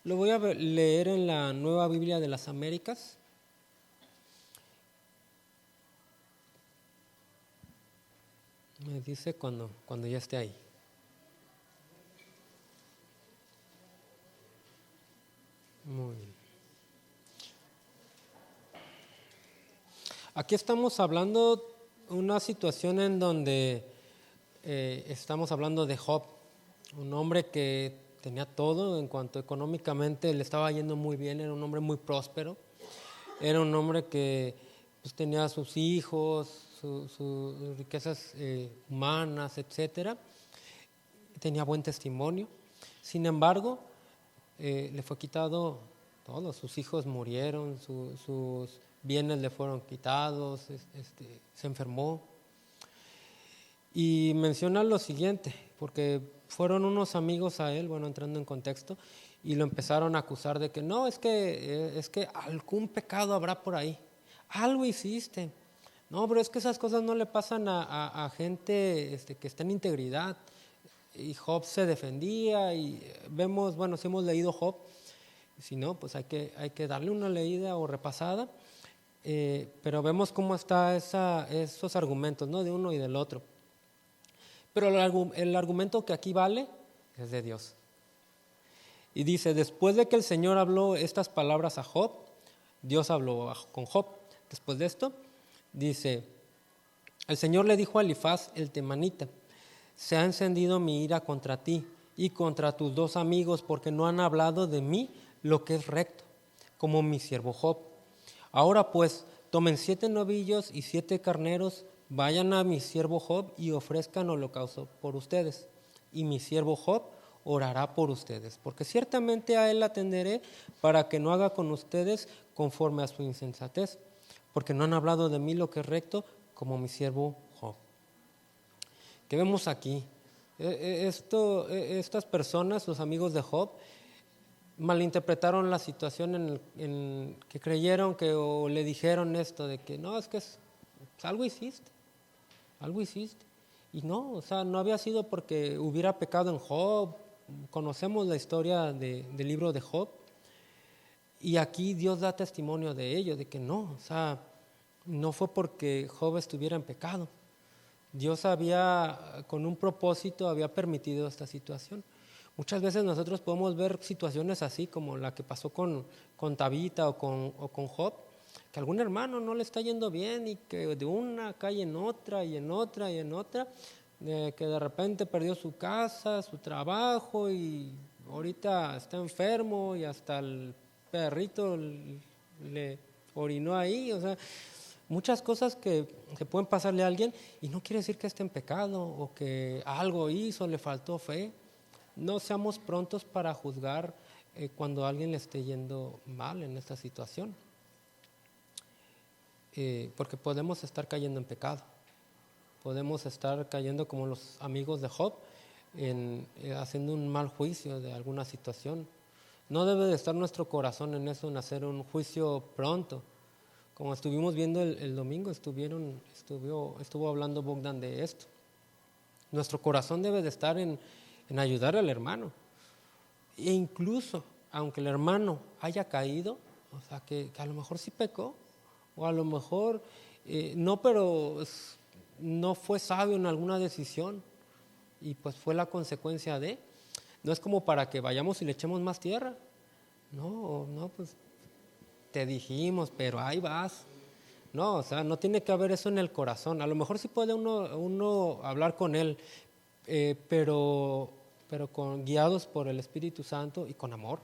Lo voy a leer en la Nueva Biblia de las Américas. Me dice cuando ya esté ahí. Muy bien. Aquí estamos hablando una situación en donde estamos hablando de Job, un hombre que tenía todo en cuanto económicamente le estaba yendo muy bien, era un hombre muy próspero, era un hombre que pues, tenía a sus hijos, sus riquezas humanas, etcétera, tenía buen testimonio. Sin embargo, le fue quitado todo, sus hijos murieron, sus bienes le fueron quitados, se enfermó. Y menciona lo siguiente, porque fueron unos amigos a él, bueno, entrando en contexto, y lo empezaron a acusar de que no, es que algún pecado habrá por ahí, algo hiciste. No, pero es que esas cosas no le pasan a gente que está en integridad. Y Job se defendía y vemos, bueno, si hemos leído Job, si no, pues hay que darle una leída o repasada, pero vemos cómo están esos argumentos, ¿no? De uno y del otro. Pero el argumento que aquí vale es de Dios. Y dice, después de que el Señor habló estas palabras a Job, Dios habló con Job. Después de esto, dice, el Señor le dijo a Elifaz el temanita, se ha encendido mi ira contra ti y contra tus 2 amigos porque no han hablado de mí lo que es recto, como mi siervo Job. Ahora pues, tomen 7 novillos y 7 carneros, vayan a mi siervo Job y ofrezcan holocausto por ustedes. Y mi siervo Job orará por ustedes, porque ciertamente a él atenderé para que no haga con ustedes conforme a su insensatez, porque no han hablado de mí lo que es recto, como mi siervo Job. ¿Qué vemos aquí? Estas personas, los amigos de Job, malinterpretaron la situación en que creyeron o le dijeron esto de que no, es que algo hiciste. Y no, o sea, no había sido porque hubiera pecado en Job. Conocemos la historia del libro de Job y aquí Dios da testimonio de ello, de que no, o sea, no fue porque Job estuviera en pecado. Dios con un propósito, había permitido esta situación. Muchas veces nosotros podemos ver situaciones así como la que pasó con Tabita o con Job, que a algún hermano no le está yendo bien y que de una cae en otra y en otra y en otra, que de repente perdió su casa, su trabajo y ahorita está enfermo y hasta el perrito le orinó ahí, o sea, muchas cosas que pueden pasarle a alguien y no quiere decir que esté en pecado o que algo hizo, le faltó fe. No seamos prontos para juzgar cuando a alguien le esté yendo mal en esta situación, porque podemos estar cayendo en pecado, podemos estar cayendo como los amigos de Job, haciendo un mal juicio de alguna situación. No debe de estar nuestro corazón en eso, en hacer un juicio pronto. Como estuvimos viendo el domingo, estuvo hablando Bogdan de esto. Nuestro corazón debe de estar en ayudar al hermano. E incluso, aunque el hermano haya caído, o sea, que a lo mejor sí pecó, o a lo mejor no, pero no fue sabio en alguna decisión, y pues fue la consecuencia de. No es como para que vayamos y le echemos más tierra. No, pues te dijimos, pero ahí vas. No, o sea, no tiene que haber eso en el corazón. A lo mejor sí puede uno hablar con él, pero guiados por el Espíritu Santo y con amor.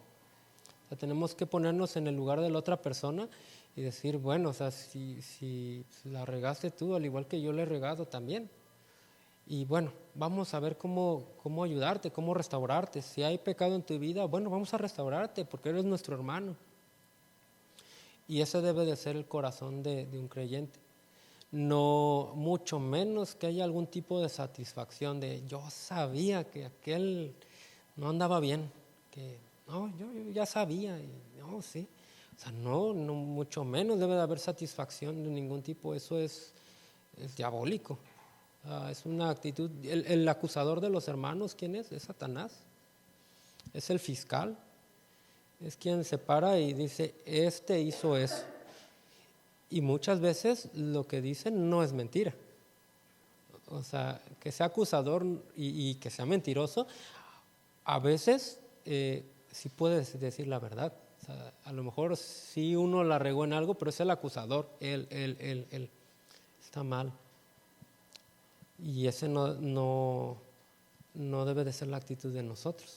O sea, tenemos que ponernos en el lugar de la otra persona y decir, bueno, o sea, si la regaste tú, al igual que yo le he regado también. Y bueno, vamos a ver cómo ayudarte, cómo restaurarte. Si hay pecado en tu vida, bueno, vamos a restaurarte porque eres nuestro hermano. Y ese debe de ser el corazón de un creyente. No, mucho menos que haya algún tipo de satisfacción de yo sabía que aquel no andaba bien, que no, yo ya sabía, y no, sí. O sea, no, mucho menos debe de haber satisfacción de ningún tipo, eso es diabólico. Es una actitud. El acusador de los hermanos, ¿quién es? Es Satanás. Es el fiscal. Es quien se para y dice, este hizo eso. Y muchas veces lo que dicen no es mentira. O sea, que sea acusador y que sea mentiroso, a veces sí puedes decir la verdad. O sea, a lo mejor sí uno la regó en algo, pero es el acusador, él. Está mal. Y ese no debe de ser la actitud de nosotros.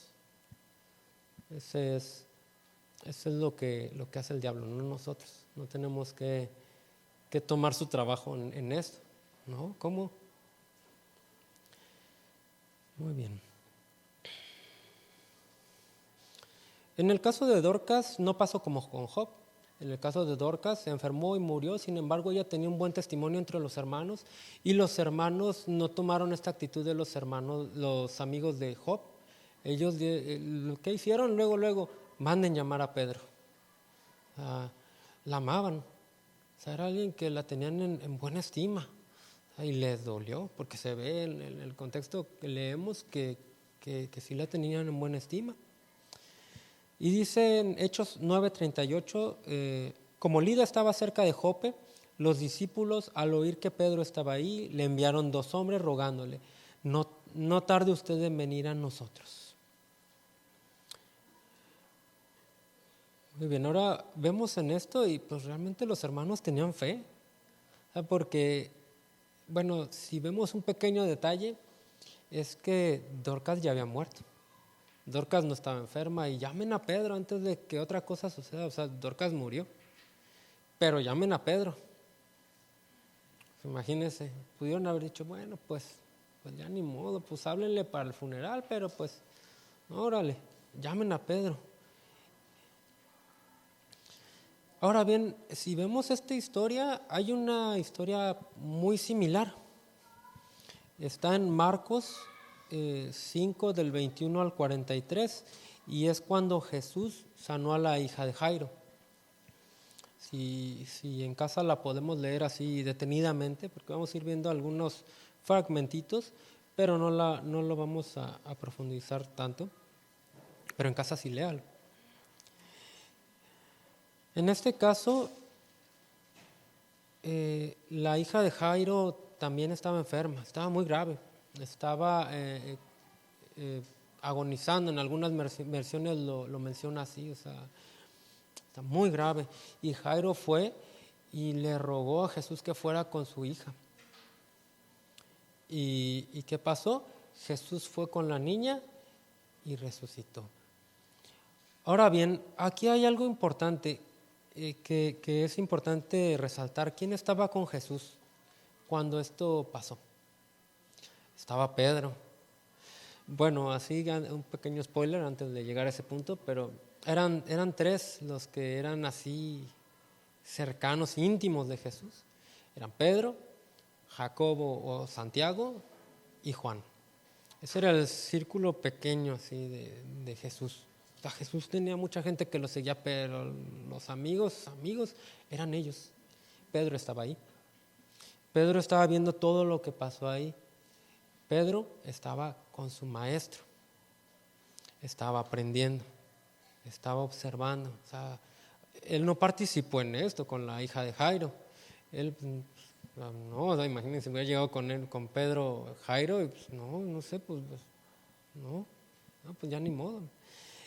Eso es lo que hace el diablo, no nosotros. No tenemos que tomar su trabajo en esto, ¿no? ¿Cómo? Muy bien. En el caso de Dorcas no pasó como con Job. En el caso de Dorcas se enfermó y murió, sin embargo ella tenía un buen testimonio entre los hermanos y los hermanos no tomaron esta actitud de los hermanos, los amigos de Job. Ellos, ¿qué hicieron? Luego, manden llamar a Pedro. La amaban, o sea, era alguien que la tenían en buena estima y les dolió, porque se ve en el contexto que leemos que sí la tenían en buena estima. Y dice en Hechos 9:38, como Lida estaba cerca de Jope, los discípulos al oír que Pedro estaba ahí, le enviaron 2 hombres rogándole, no tarde usted en venir a nosotros. Muy bien, ahora vemos en esto y pues realmente los hermanos tenían fe, porque, bueno, si vemos un pequeño detalle, es que Dorcas ya había muerto. Dorcas no estaba enferma y llamen a Pedro antes de que otra cosa suceda. O sea, Dorcas murió, pero llamen a Pedro. Imagínense, pudieron haber dicho, bueno, pues ya ni modo, pues háblenle para el funeral, pero pues, órale, llamen a Pedro. Ahora bien, si vemos esta historia, hay una historia muy similar. Está en Marcos 5 del 21 al 43 y es cuando Jesús sanó a la hija de Jairo. Si en casa la podemos leer así detenidamente, porque vamos a ir viendo algunos fragmentitos, pero no lo vamos a profundizar tanto, pero en casa sí léalo. En este caso, la hija de Jairo también estaba enferma, estaba muy grave, estaba agonizando, en algunas versiones lo menciona así, o sea, está muy grave. Y Jairo fue y le rogó a Jesús que fuera con su hija. ¿Y qué pasó? Jesús fue con la niña y resucitó. Ahora bien, aquí hay algo importante que es importante resaltar. ¿Quién estaba con Jesús cuando esto pasó? Estaba Pedro. Bueno, así un pequeño spoiler antes de llegar a ese punto, pero eran 3 los que eran así cercanos, íntimos de Jesús. Eran Pedro, Jacobo o Santiago y Juan. Ese era el círculo pequeño así de Jesús. O sea, Jesús tenía mucha gente que lo seguía, pero los amigos eran ellos. Pedro estaba ahí. Pedro estaba viendo todo lo que pasó ahí. Pedro estaba con su maestro. Estaba aprendiendo. Estaba observando. O sea, él no participó en esto con la hija de Jairo. Él, no, o sea, imagínense, hubiera llegado con Pedro Jairo, y pues, no sé, pues no, pues ya ni modo.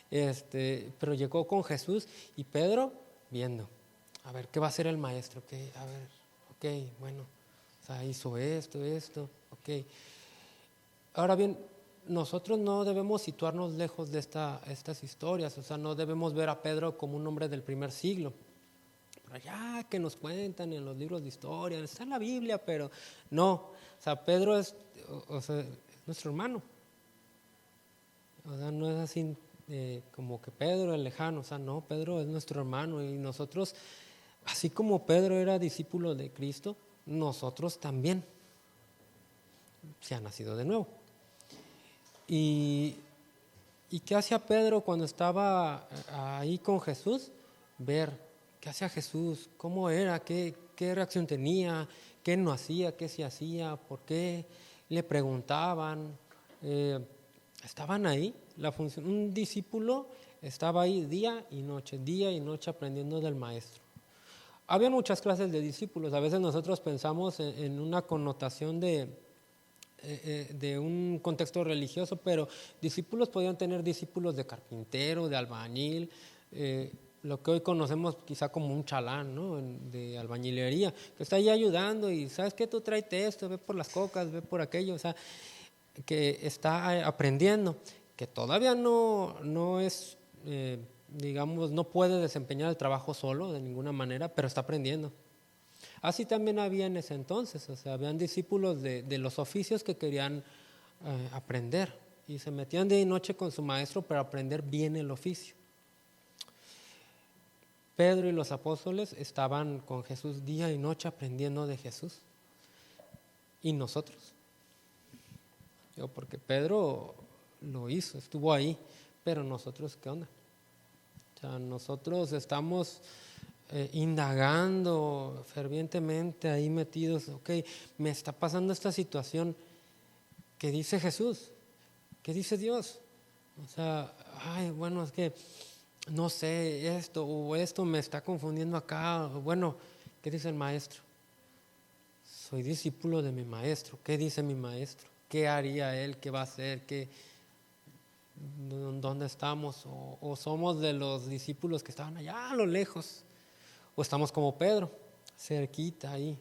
Pero llegó con Jesús y Pedro viendo, a ver, ¿qué va a hacer el maestro? A ver, ok, bueno, o sea, hizo esto, ok. Ahora bien, nosotros no debemos situarnos lejos de estas historias, o sea, no debemos ver a Pedro como un hombre del primer siglo. Por allá que nos cuentan en los libros de historia, está en la Biblia, pero no, o sea, Pedro es nuestro hermano. O sea, no es así como que Pedro es lejano, o sea, no, Pedro es nuestro hermano y nosotros, así como Pedro era discípulo de Cristo, nosotros también se ha nacido de nuevo. ¿Y qué hacía Pedro cuando estaba ahí con Jesús? Ver qué hacía Jesús, cómo era, qué reacción tenía, qué no hacía, qué sí hacía, por qué le preguntaban. Estaban ahí. Un discípulo estaba ahí día y noche aprendiendo del maestro. Había muchas clases de discípulos. A veces nosotros pensamos en una connotación de un contexto religioso, pero discípulos podían tener discípulos de carpintero, de albañil, lo que hoy conocemos quizá como un chalán, ¿no? De albañilería, que está ahí ayudando y ¿sabes qué? Tú tráete esto, ve por las cocas, ve por aquello, o sea, que está aprendiendo, que todavía no es, digamos, no puede desempeñar el trabajo solo de ninguna manera, pero está aprendiendo. Así también había en ese entonces, o sea, habían discípulos de los oficios que querían aprender y se metían día y noche con su maestro para aprender bien el oficio. Pedro y los apóstoles estaban con Jesús día y noche aprendiendo de Jesús. ¿Y nosotros? Porque Pedro lo hizo, estuvo ahí, pero nosotros, ¿qué onda? O sea, nosotros estamos indagando fervientemente ahí metidos, ok, me está pasando esta situación, ¿qué dice Jesús? ¿Qué dice Dios? O sea, ay, bueno, es que no sé, esto o esto me está confundiendo acá. Bueno, ¿qué dice el maestro? Soy discípulo de mi maestro. ¿Qué dice mi maestro? ¿Qué haría él? ¿Qué va a hacer? ¿Dónde estamos? ¿O somos de los discípulos que estaban allá a lo lejos? ¿O estamos como Pedro, cerquita ahí?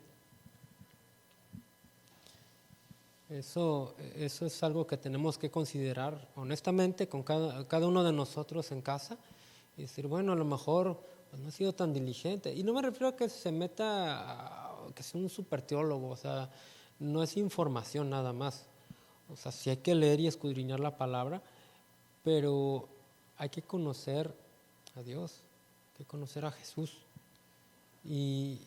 Eso es algo que tenemos que considerar honestamente con cada uno de nosotros en casa y decir, bueno, a lo mejor pues, no he sido tan diligente. Y no me refiero a que se meta, que sea un super teólogo, o sea, no es información nada más. O sea, sí hay que leer y escudriñar la palabra, pero hay que conocer a Dios, hay que conocer a Jesús. Y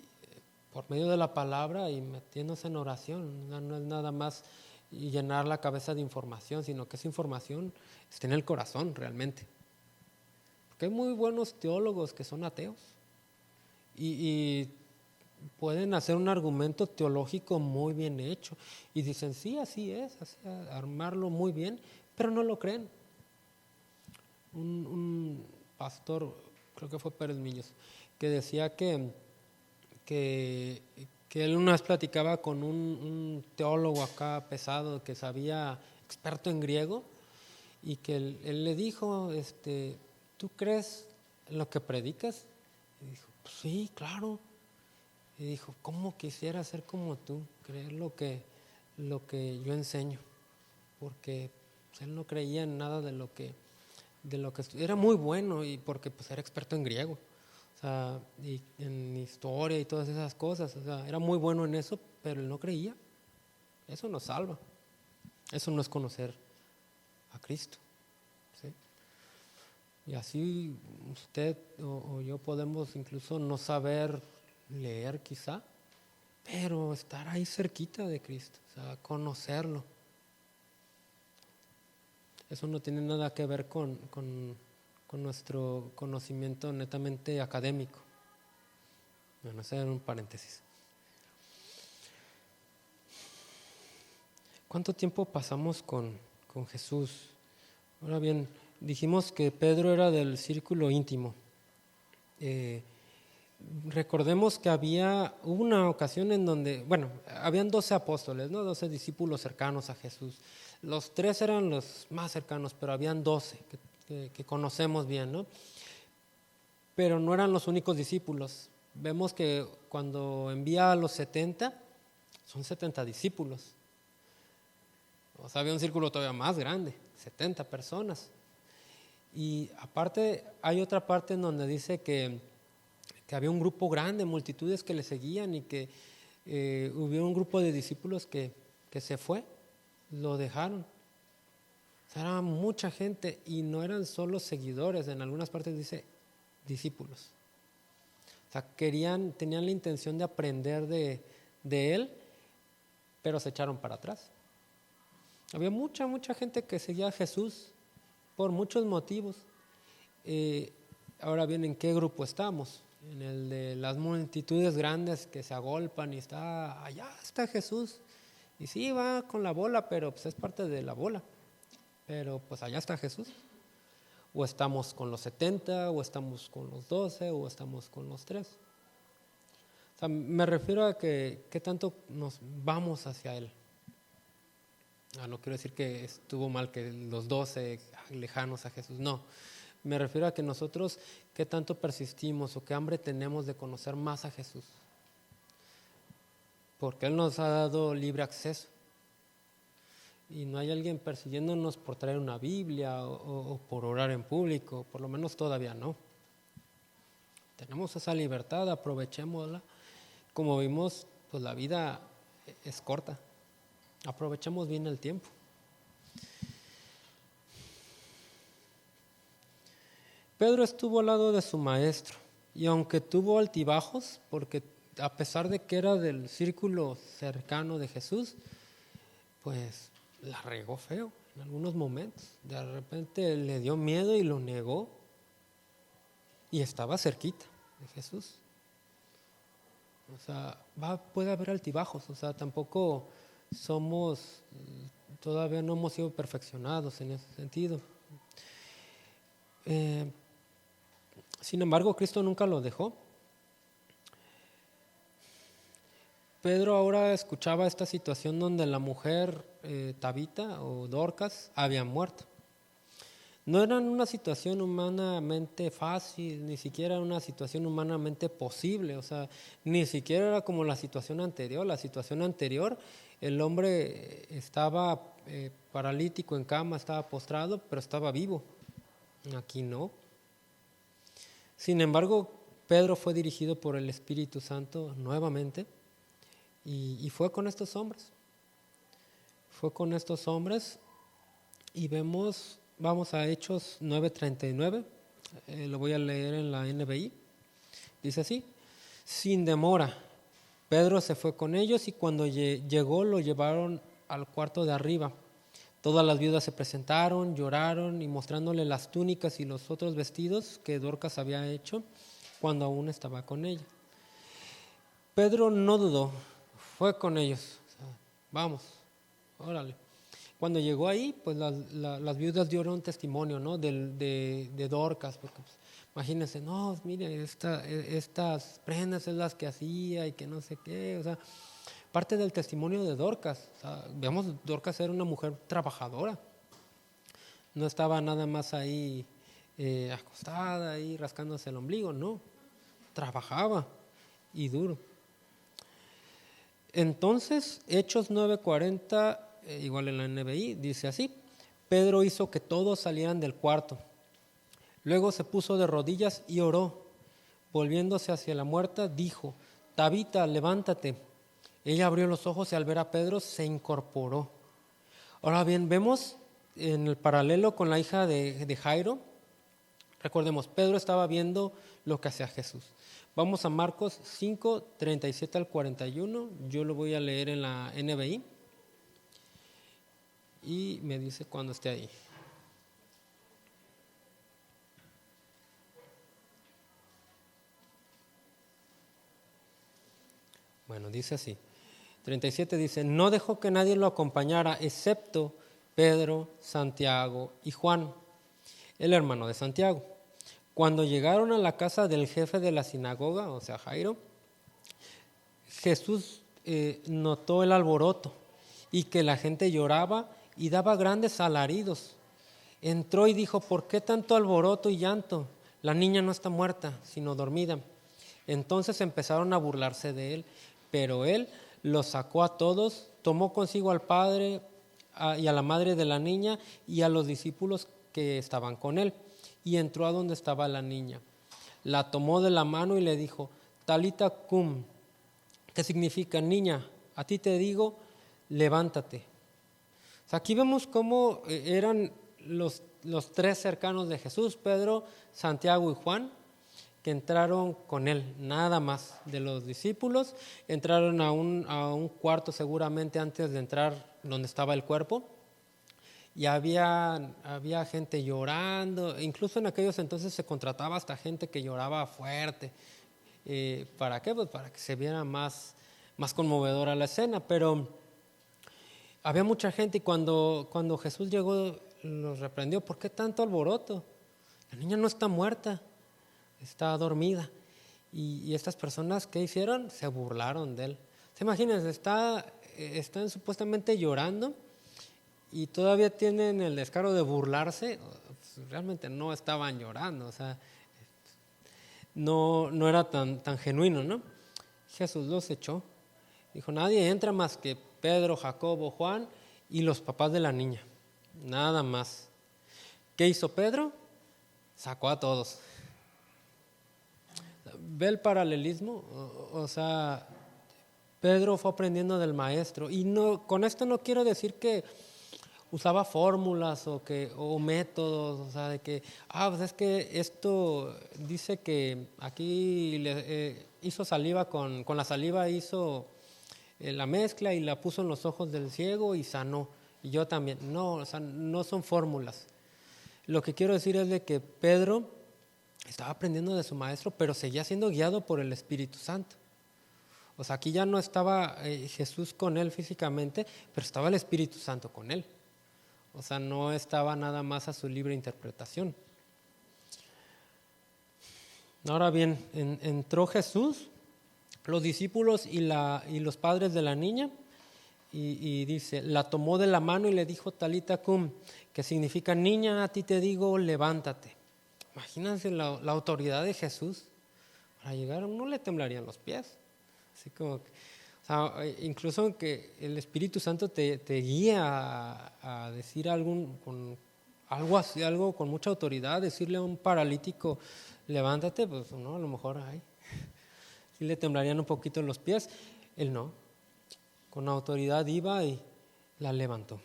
por medio de la palabra y metiéndose en oración, no es nada más llenar la cabeza de información, sino que esa información está en el corazón realmente. Porque hay muy buenos teólogos que son ateos y pueden hacer un argumento teológico muy bien hecho y dicen, sí, así es, así, armarlo muy bien, pero no lo creen. Un pastor, creo que fue Pérez Millos, que decía que él una vez platicaba con un teólogo acá pesado que sabía, experto en griego, y que él le dijo, ¿tú crees en lo que predicas? Y dijo, pues sí, claro. Y dijo, ¿cómo quisiera ser como tú, creer lo que yo enseño? Porque pues, él no creía en nada de lo que era muy bueno y porque pues era experto en griego. O sea, y en historia y todas esas cosas, o sea, era muy bueno en eso, pero él no creía. Eso no salva. Eso no es conocer a Cristo. ¿Sí? Y así usted o yo podemos incluso no saber leer quizá, pero estar ahí cerquita de Cristo, o sea, conocerlo. Eso no tiene nada que ver con nuestro conocimiento netamente académico. Bueno, ese era un paréntesis. ¿Cuánto tiempo pasamos con Jesús? Ahora bien, dijimos que Pedro era del círculo íntimo. Recordemos que hubo una ocasión en donde, bueno, habían 12 apóstoles, ¿no? 12 discípulos cercanos a Jesús. Los 3 eran los más cercanos, pero habían 12 que conocemos bien, ¿no? Pero no eran los únicos discípulos. Vemos que cuando envía a los 70, son 70 discípulos. O sea, había un círculo todavía más grande, 70 personas. Y aparte, hay otra parte en donde dice que había un grupo grande, multitudes que le seguían y que hubo un grupo de discípulos que se fue, lo dejaron. O sea, era mucha gente y no eran solo seguidores, en algunas partes dice discípulos. O sea, tenían la intención de aprender de él, pero se echaron para atrás. Había mucha gente que seguía a Jesús por muchos motivos. Ahora bien, ¿en qué grupo estamos? En el de las multitudes grandes que se agolpan y allá está Jesús. Y sí, va con la bola, pero pues es parte de la bola. Pero pues allá está Jesús. O estamos con los 70, o estamos con los 12, o estamos con los 3. O sea, me refiero a que qué tanto nos vamos hacia Él. No quiero decir que estuvo mal que los 12 lejanos a Jesús, no. Me refiero a que nosotros qué tanto persistimos o qué hambre tenemos de conocer más a Jesús. Porque Él nos ha dado libre acceso. Y no hay alguien persiguiéndonos por traer una Biblia o por orar en público, por lo menos todavía no. Tenemos esa libertad, aprovechémosla. Como vimos, pues la vida es corta. Aprovechemos bien el tiempo. Pedro estuvo al lado de su maestro Y aunque tuvo altibajos, porque a pesar de que era del círculo cercano de Jesús, pues la regó feo en algunos momentos. De repente le dio miedo y lo negó. Y estaba cerquita de Jesús. O sea, puede haber altibajos. O sea, tampoco todavía no hemos sido perfeccionados en ese sentido. Sin embargo, Cristo nunca lo dejó. Pedro ahora escuchaba esta situación donde la mujer Tabita o Dorcas había muerto. No era una situación humanamente fácil, ni siquiera una situación humanamente posible, o sea, ni siquiera era como la situación anterior. La situación anterior, el hombre estaba paralítico en cama, estaba postrado, pero estaba vivo. Aquí no. Sin embargo, Pedro fue dirigido por el Espíritu Santo nuevamente y fue con estos hombres. Fue con estos hombres y vamos a Hechos 9:39, lo voy a leer en la NBI. Dice así: sin demora, Pedro se fue con ellos y cuando llegó lo llevaron al cuarto de arriba. Todas las viudas se presentaron, lloraron y mostrándole las túnicas y los otros vestidos que Dorcas había hecho cuando aún estaba con ella. Pedro no dudó, fue con ellos. O sea, vamos, órale. Cuando llegó ahí, pues las viudas dieron testimonio, ¿no? de Dorcas, porque pues, imagínense, no, mire, estas prendas es las que hacía y que no sé qué, o sea, parte del testimonio de Dorcas. O sea, veamos, Dorcas era una mujer trabajadora, no estaba nada más ahí acostada, ahí rascándose el ombligo, no, trabajaba y duro. Entonces, Hechos 9:40, igual en la NBI, dice así: Pedro hizo que todos salieran del cuarto. Luego se puso de rodillas y oró. Volviéndose hacia la muerta, dijo: Tabita, levántate. Ella abrió los ojos y al ver a Pedro se incorporó. Ahora bien, vemos en el paralelo con la hija de Jairo. Recordemos, Pedro estaba viendo lo que hacía Jesús. Vamos a Marcos 5:37 al 41. Yo lo voy a leer en la NBI. Y me dice cuando esté ahí. Bueno, dice así. 37 dice: no dejó que nadie lo acompañara excepto Pedro, Santiago y Juan, el hermano de Santiago. Cuando llegaron a la casa del jefe de la sinagoga, o sea, Jairo, Jesús notó el alboroto y que la gente lloraba y daba grandes alaridos. Entró y dijo: ¿por qué tanto alboroto y llanto? La niña no está muerta, sino dormida. Entonces empezaron a burlarse de él, pero él los sacó a todos, tomó consigo al padre y a la madre de la niña y a los discípulos que estaban con él, y entró a donde estaba la niña. La tomó de la mano y le dijo: Talita cum, que significa: niña, a ti te digo, levántate. O sea, aquí vemos cómo eran los tres cercanos de Jesús, Pedro, Santiago y Juan, que entraron con él, nada más de los discípulos. Entraron a un cuarto seguramente antes de entrar donde estaba el cuerpo, y había gente llorando. Incluso en aquellos entonces se contrataba hasta gente que lloraba fuerte. ¿Para qué? Pues para que se viera más conmovedora la escena. Pero había mucha gente, y cuando Jesús llegó los reprendió: ¿por qué tanto alboroto? La niña no está muerta, está dormida. Y estas personas, ¿qué hicieron? Se burlaron de él. ¿Se imaginan? Están supuestamente llorando y todavía tienen el descaro de burlarse. Realmente no estaban llorando, o sea, no era tan genuino, ¿no? Jesús los echó. Dijo: nadie entra más que Pedro, Jacobo, Juan y los papás de la niña. Nada más. ¿Qué hizo Pedro? Sacó a todos. ¿Ve el paralelismo? O sea, Pedro fue aprendiendo del maestro. Y con esto no quiero decir que usaba fórmulas o métodos, o sea, de que, pues es que esto dice que aquí hizo saliva con la saliva hizo la mezcla y la puso en los ojos del ciego y sanó. Y yo también. No, o sea, no son fórmulas. Lo que quiero decir es de que Pedro estaba aprendiendo de su maestro, pero seguía siendo guiado por el Espíritu Santo. O sea, aquí ya no estaba Jesús con él físicamente, pero estaba el Espíritu Santo con él. O sea, no estaba nada más a su libre interpretación. Ahora bien, entró Jesús, los discípulos y los padres de la niña, y dice, la tomó de la mano y le dijo Talita cum, que significa, niña, a ti te digo, levántate. Imagínense la autoridad de Jesús. Para llegar, no le temblarían los pies. Así como que, o sea, incluso que el Espíritu Santo te guía a decir algo con mucha autoridad, decirle a un paralítico, levántate, pues no, a lo mejor sí le temblarían un poquito los pies. Él no, con autoridad iba y la levantó.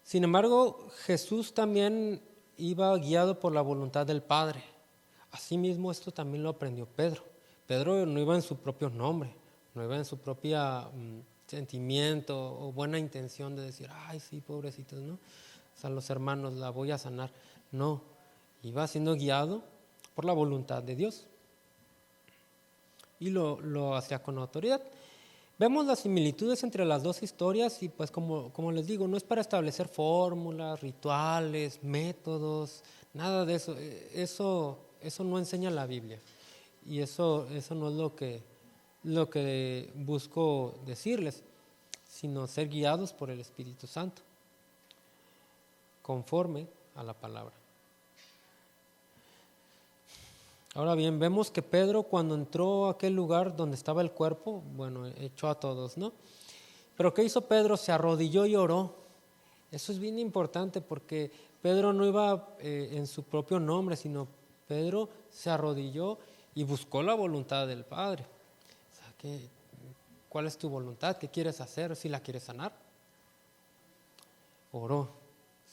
Sin embargo, Jesús también iba guiado por la voluntad del Padre. Asimismo, esto también lo aprendió Pedro. Pedro no iba en su propio nombre, no iba en su propio sentimiento o buena intención de decir, ay, sí, pobrecitos, ¿no? O sea, los hermanos, la voy a sanar. No, iba siendo guiado por la voluntad de Dios. Y lo hacía con autoridad. Vemos las similitudes entre las dos historias y pues como les digo, no es para establecer fórmulas, rituales, métodos, nada de eso. Eso no enseña la Biblia. Y eso no es lo que busco decirles, sino ser guiados por el Espíritu Santo, conforme a la palabra. Ahora bien, vemos que Pedro cuando entró a aquel lugar donde estaba el cuerpo, bueno, echó a todos, ¿no? Pero ¿qué hizo Pedro? Se arrodilló y oró. Eso es bien importante porque Pedro no iba en su propio nombre, sino Pedro se arrodilló y buscó la voluntad del Padre. O sea, ¿cuál es tu voluntad? ¿Qué quieres hacer? ¿Si la quieres sanar? Oró,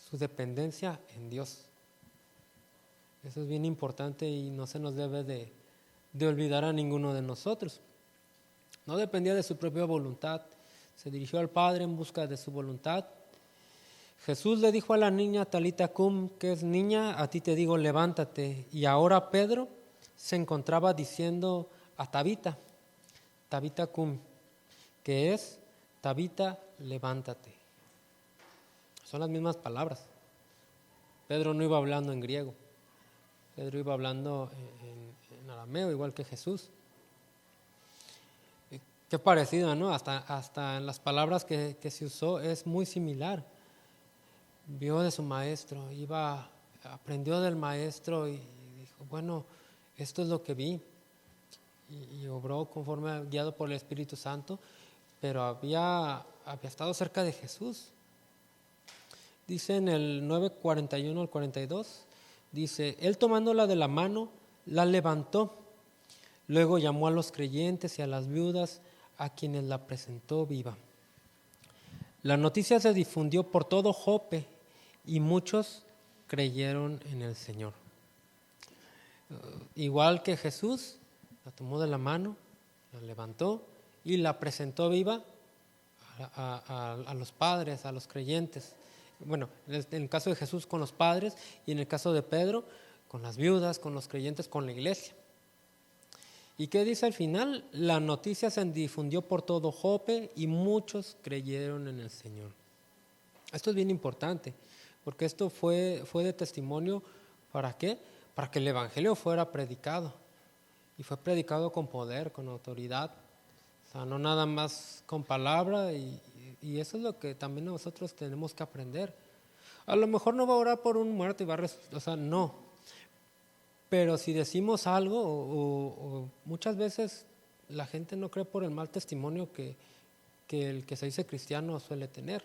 su dependencia en Dios. Eso es bien importante y no se nos debe de olvidar a ninguno de nosotros. No dependía de su propia voluntad, se dirigió al Padre en busca de su voluntad. Jesús le dijo a la niña Talita cum, que es niña, a ti te digo, levántate. Y ahora Pedro se encontraba diciendo a Tabita, Tabita cum, que es Tabita, levántate. Son las mismas palabras. Pedro no iba hablando en griego, Pedro iba hablando en arameo, igual que Jesús. Qué parecido, ¿no? Hasta en las palabras que se usó es muy similar. Vio de su maestro, aprendió del maestro y dijo, bueno, esto es lo que vi. Y obró conforme guiado por el Espíritu Santo, pero había estado cerca de Jesús. Dice en el 9:41 al 42, dice, él tomándola de la mano, la levantó. Luego llamó a los creyentes y a las viudas, a quienes la presentó viva. La noticia se difundió por todo Jope y muchos creyeron en el Señor. Igual que Jesús, la tomó de la mano, la levantó y la presentó viva a los padres, a los creyentes. Bueno, en el caso de Jesús con los padres y en el caso de Pedro con las viudas, con los creyentes, con la iglesia. ¿Y qué dice al final? La noticia se difundió por todo Jope y muchos creyeron en el Señor. Esto es bien importante, porque esto fue de testimonio, ¿para qué? Para que el Evangelio fuera predicado. Y fue predicado con poder, con autoridad. O sea, no nada más con palabra, y eso es lo que también nosotros tenemos que aprender. A lo mejor no va a orar por un muerto y va a resucitar, o sea, no. Pero si decimos algo, o muchas veces la gente no cree por el mal testimonio que el que se dice cristiano suele tener.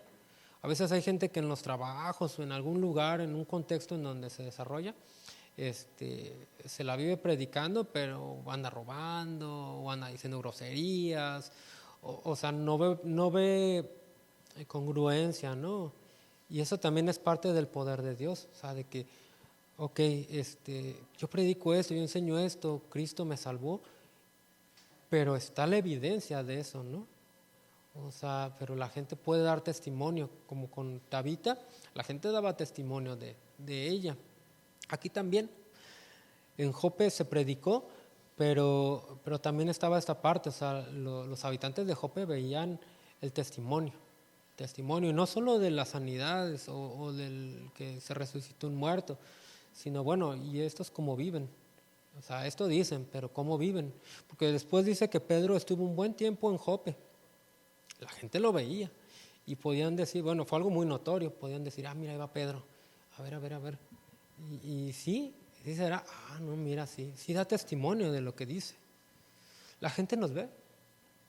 A veces hay gente que en los trabajos o en algún lugar, en un contexto en donde se desarrolla, se la vive predicando, pero anda robando, o anda diciendo groserías, o sea, no ve congruencia, ¿no? Y eso también es parte del poder de Dios, o sea, de que, ok, yo predico esto, yo enseño esto, Cristo me salvó, pero está la evidencia de eso, ¿no? O sea, pero la gente puede dar testimonio, como con Tabita, la gente daba testimonio de ella. Aquí también, en Jope se predicó, pero también estaba esta parte, o sea, los habitantes de Jope veían el testimonio, y no solo de las sanidades o del que se resucitó un muerto, sino bueno, y estos cómo viven. O sea, esto dicen, pero ¿cómo viven? Porque después dice que Pedro estuvo un buen tiempo en Jope. La gente lo veía y podían decir, bueno, fue algo muy notorio, podían decir, mira, ahí va Pedro, a ver. Y sí será, no, mira, sí da testimonio de lo que dice. La gente nos ve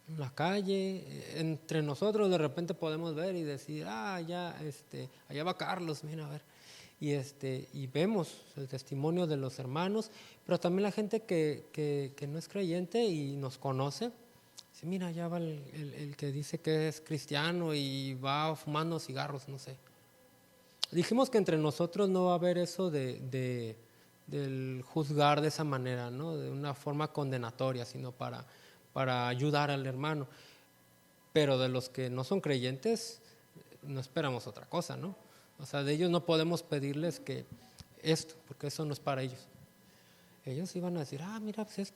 en la calle, entre nosotros de repente podemos ver y decir, allá va Carlos, mira, a ver. Y vemos el testimonio de los hermanos, pero también la gente que no es creyente y nos conoce, dice, mira, allá va el que dice que es cristiano y va fumando cigarros, no sé. Dijimos que entre nosotros no va a haber eso del juzgar de esa manera, ¿no? De una forma condenatoria, sino para ayudar al hermano. Pero de los que no son creyentes, no esperamos otra cosa, ¿no? O sea, de ellos no podemos pedirles que esto, porque eso no es para ellos. Ellos iban a decir, mira, pues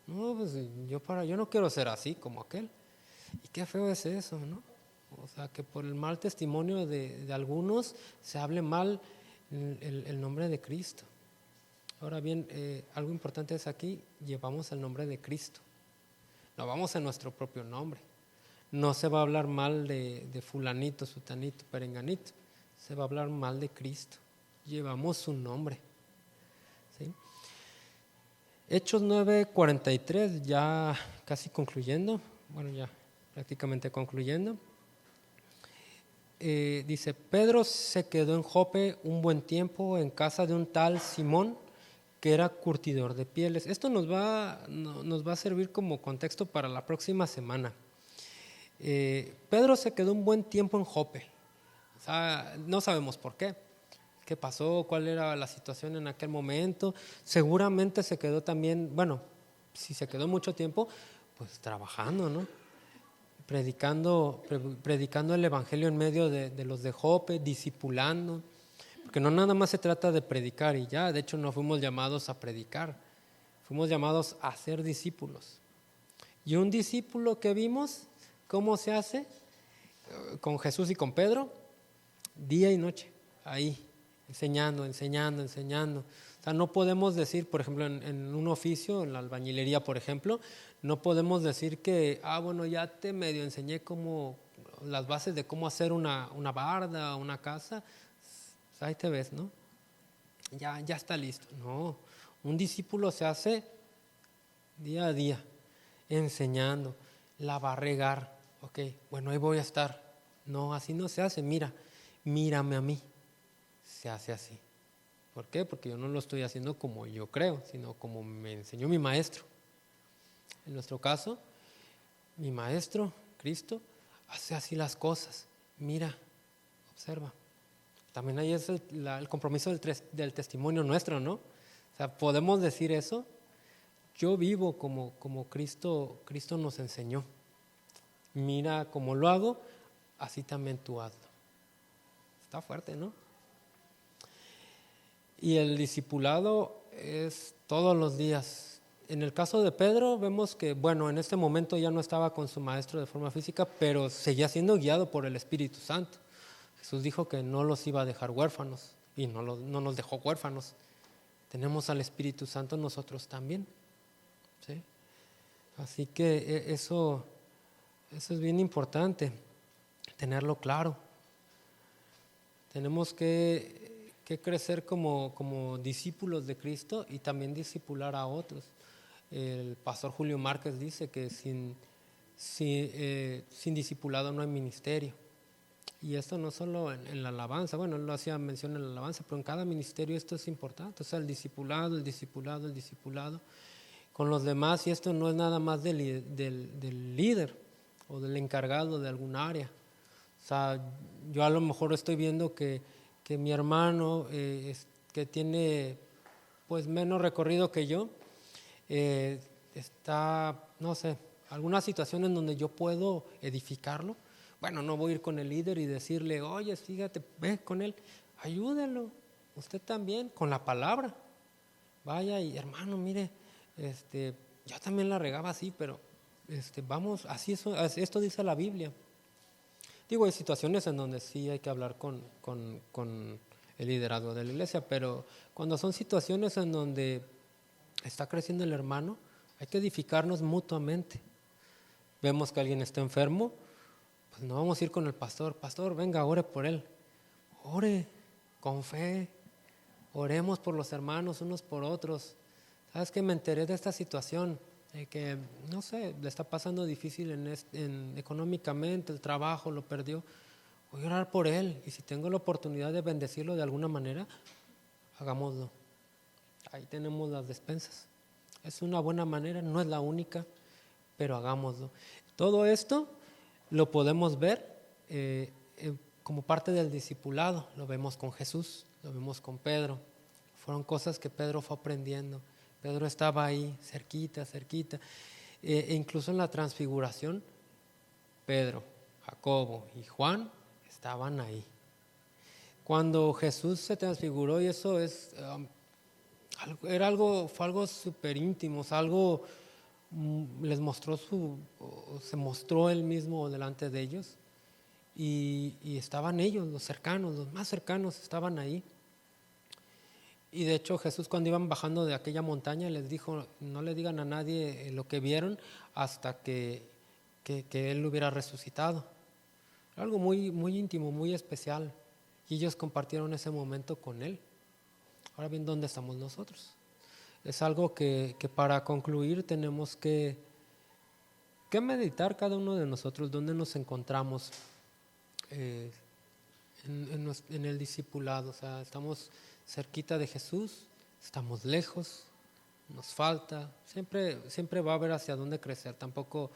no, pues yo no quiero ser así como aquel. Y qué feo es eso, ¿no? O sea, que por el mal testimonio de algunos se hable mal el nombre de Cristo. Ahora bien, algo importante es aquí, llevamos el nombre de Cristo. No vamos en nuestro propio nombre. No se va a hablar mal de fulanito, sutanito, perenganito. Se va a hablar mal de Cristo. Llevamos su nombre. ¿Sí? Hechos 9:43, ya casi concluyendo. Bueno, ya prácticamente concluyendo. Dice, Pedro se quedó en Jope un buen tiempo en casa de un tal Simón, que era curtidor de pieles. Esto nos va a servir como contexto para la próxima semana. Pedro se quedó un buen tiempo en Jope. O sea, no sabemos por qué. ¿Qué pasó? ¿Cuál era la situación en aquel momento? Seguramente se quedó también, bueno, si se quedó mucho tiempo, pues trabajando, ¿no? Predicando el evangelio en medio de los de Jope, discipulando. Porque no nada más se trata de predicar y ya, de hecho no fuimos llamados a predicar, fuimos llamados a ser discípulos. Y un discípulo que vimos, ¿cómo se hace? Con Jesús y con Pedro, día y noche, ahí, enseñando. O sea, no podemos decir, por ejemplo, en un oficio, en la albañilería, por ejemplo, no podemos decir que, bueno, ya te medio enseñé cómo, las bases de cómo hacer una barda, una casa. Ahí te ves, ¿no? Ya está listo. No, un discípulo se hace día a día, enseñando, la va a regar. Ok, bueno, ahí voy a estar. No, así no se hace. Mírame a mí. Se hace así. ¿Por qué? Porque yo no lo estoy haciendo como yo creo, sino como me enseñó mi maestro. En nuestro caso, mi maestro, Cristo, hace así las cosas. Mira, observa. También ahí es el compromiso del testimonio nuestro, ¿no? O sea, podemos decir eso. Yo vivo como Cristo nos enseñó. Mira cómo lo hago, así también tú hazlo. Está fuerte, ¿no? Y el discipulado es todos los días. En el caso de Pedro vemos que, bueno, en este momento ya no estaba con su maestro de forma física, pero seguía siendo guiado por el Espíritu Santo. Jesús dijo que no los iba a dejar huérfanos y no nos dejó huérfanos. Tenemos al Espíritu Santo nosotros también. ¿Sí? Así que eso es bien importante, tenerlo claro. Tenemos que crecer como discípulos de Cristo y también discipular a otros. El pastor Julio Márquez dice que sin discipulado no hay ministerio. Y esto no solo en la alabanza, bueno, él lo hacía mención en la alabanza, pero en cada ministerio esto es importante. O sea, el discipulado con los demás, y esto no es nada más del líder o del encargado de algún área. O sea, yo a lo mejor estoy viendo que mi hermano, que tiene pues menos recorrido que yo, está, no sé, alguna situación en donde yo puedo edificarlo. Bueno, no voy a ir con el líder y decirle, oye, fíjate, ve con él, ayúdelo, usted también, con la palabra. Vaya y hermano, mire, yo también la regaba así, pero vamos, esto dice la Biblia. Digo, hay situaciones en donde sí hay que hablar con el liderazgo de la iglesia, pero cuando son situaciones en donde está creciendo el hermano, hay que edificarnos mutuamente. Vemos que alguien está enfermo, pues no vamos a ir con el pastor. Pastor, venga, ore por él. Ore con fe. Oremos por los hermanos unos por otros. ¿Sabes qué? Me enteré de esta situación, que, no sé, le está pasando difícil económicamente, el trabajo lo perdió. Voy a orar por él y si tengo la oportunidad de bendecirlo de alguna manera, hagámoslo. Ahí tenemos las despensas. Es una buena manera, no es la única, pero hagámoslo. Todo esto lo podemos ver como parte del discipulado. Lo vemos con Jesús, lo vemos con Pedro. Fueron cosas que Pedro fue aprendiendo. Pedro estaba ahí, cerquita. E incluso en la transfiguración, Pedro, Jacobo y Juan estaban ahí. Cuando Jesús se transfiguró, y eso fue algo súper íntimo, se mostró él mismo delante de ellos, y estaban ellos, los más cercanos estaban ahí. Y de hecho Jesús, cuando iban bajando de aquella montaña, les dijo, no le digan a nadie lo que vieron hasta que él hubiera resucitado. Algo muy, muy íntimo, muy especial, y ellos compartieron ese momento con él. Ahora bien, ¿dónde estamos nosotros? Es algo que para concluir tenemos que meditar cada uno de nosotros, dónde nos encontramos en el discipulado. O sea, estamos cerquita de Jesús, estamos lejos, nos falta, siempre va a haber hacia dónde crecer. Tampoco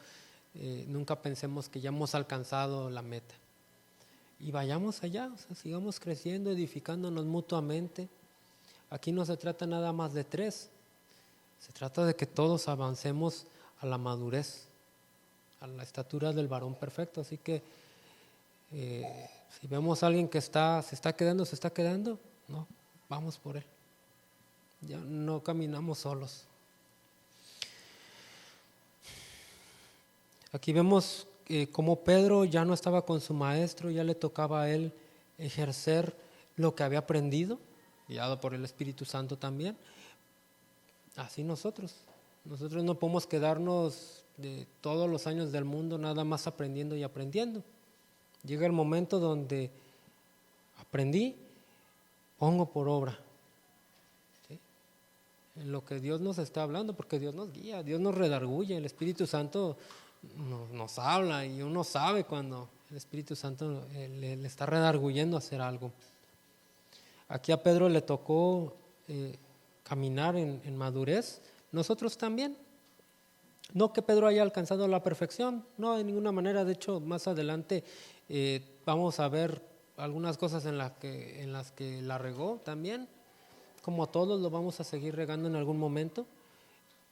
nunca pensemos que ya hemos alcanzado la meta. Y vayamos allá, o sea, sigamos creciendo, edificándonos mutuamente. Aquí no se trata nada más de 3, se trata de que todos avancemos a la madurez, a la estatura del varón perfecto. Así que si vemos a alguien que se está quedando, no, vamos por él. Ya no caminamos solos. Aquí vemos como Pedro ya no estaba con su maestro, ya le tocaba a él ejercer lo que había aprendido, guiado por el Espíritu Santo también. Así nosotros no podemos quedarnos de todos los años del mundo nada más aprendiendo y aprendiendo. Llega el momento donde aprendí, pongo por obra, ¿sí? En lo que Dios nos está hablando, porque Dios nos guía, Dios nos redarguye, el Espíritu Santo nos habla, y uno sabe cuando el Espíritu Santo le está redarguyendo a hacer algo. Aquí a Pedro le tocó caminar en madurez, nosotros también. No que Pedro haya alcanzado la perfección, no, de ninguna manera. De hecho, más adelante vamos a ver algunas cosas en las que la regó también. Como todos lo vamos a seguir regando en algún momento,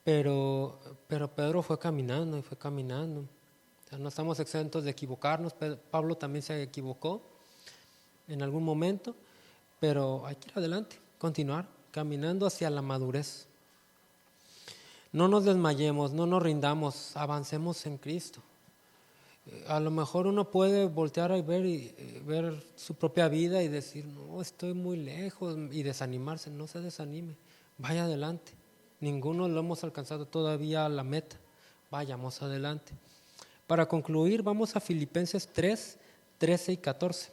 pero Pedro fue caminando y fue caminando. O sea, no estamos exentos de equivocarnos. Pablo también se equivocó en algún momento, pero hay que ir adelante, continuar caminando hacia la madurez. No nos desmayemos, no nos rindamos, avancemos en Cristo. A lo mejor uno puede voltear y ver su propia vida y decir, no, estoy muy lejos, y desanimarse. No se desanime, vaya adelante. Ninguno lo hemos alcanzado todavía a la meta, vayamos adelante. Para concluir, vamos a Filipenses 3, 13 y 14.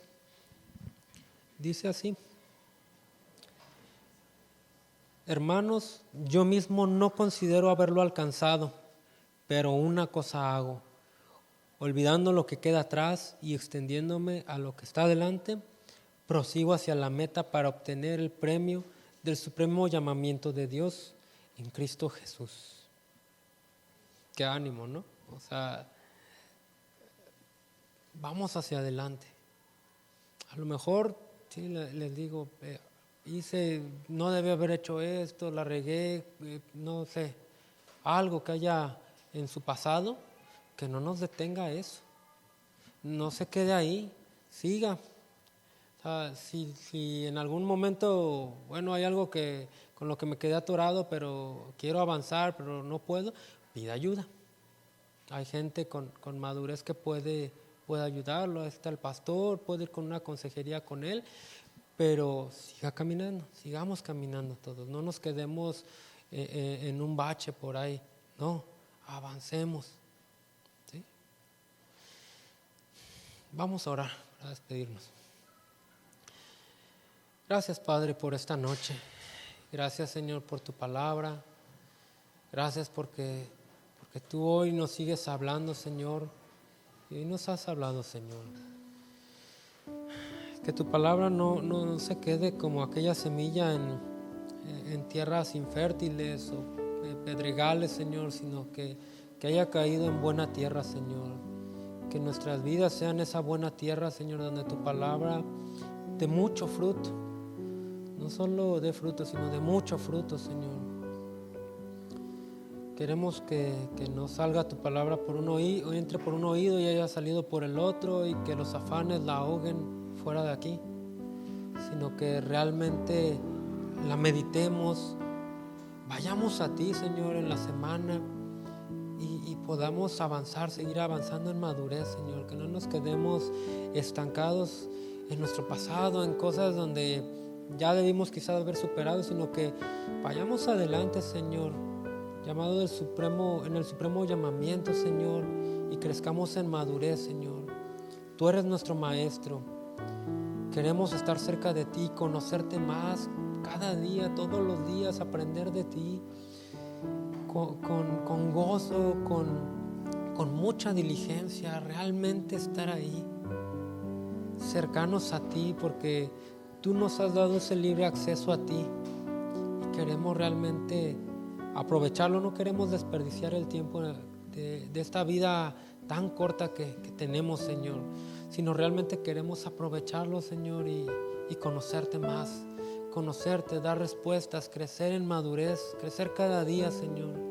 Dice así: hermanos, yo mismo no considero haberlo alcanzado, pero una cosa hago, olvidando lo que queda atrás y extendiéndome a lo que está delante, prosigo hacia la meta para obtener el premio del supremo llamamiento de Dios en Cristo Jesús. Qué ánimo, ¿no? O sea, vamos hacia adelante. A lo mejor, sí, les digo, no debí haber hecho esto, la regué, no sé, algo que haya en su pasado, que no nos detenga eso. No se quede ahí, siga. O sea, si en algún momento, bueno, hay algo con lo que me quedé atorado, pero quiero avanzar, pero no puedo, pida ayuda. Hay gente con madurez que puede ayudarlo. Está el pastor, puede ir con una consejería con él, pero siga caminando, sigamos caminando todos. No nos quedemos en un bache por ahí, no, avancemos. ¿Sí? Vamos a orar para despedirnos. Gracias, Padre, por esta noche. Gracias, Señor, por tu palabra. Gracias porque tú hoy nos sigues hablando, Señor. Y hoy nos has hablado, Señor. Que tu palabra no se quede como aquella semilla en tierras infértiles o pedregales, Señor, sino que haya caído en buena tierra, Señor. Que nuestras vidas sean esa buena tierra, Señor, donde tu palabra dé mucho fruto. No solo de fruto, sino de mucho fruto, Señor. Queremos que no salga tu palabra por un oído, entre por un oído y haya salido por el otro, y que los afanes la ahoguen fuera de aquí, sino que realmente la meditemos, vayamos a ti, Señor, en la semana y podamos avanzar, seguir avanzando en madurez, Señor. Que no nos quedemos estancados en nuestro pasado, en cosas donde ya debimos quizás haber superado, sino que vayamos adelante, Señor, llamado en el supremo llamamiento, Señor, y crezcamos en madurez, Señor. Tú eres nuestro maestro. Queremos estar cerca de ti, conocerte más cada día, todos los días, aprender de ti con gozo, con mucha diligencia, realmente estar ahí, cercanos a ti, porque tú nos has dado ese libre acceso a ti y queremos realmente aprovecharlo. No queremos desperdiciar el tiempo de esta vida tan corta que tenemos, Señor, sino realmente queremos aprovecharlo, Señor, y conocerte más, conocerte, dar respuestas, crecer en madurez, crecer cada día, Señor.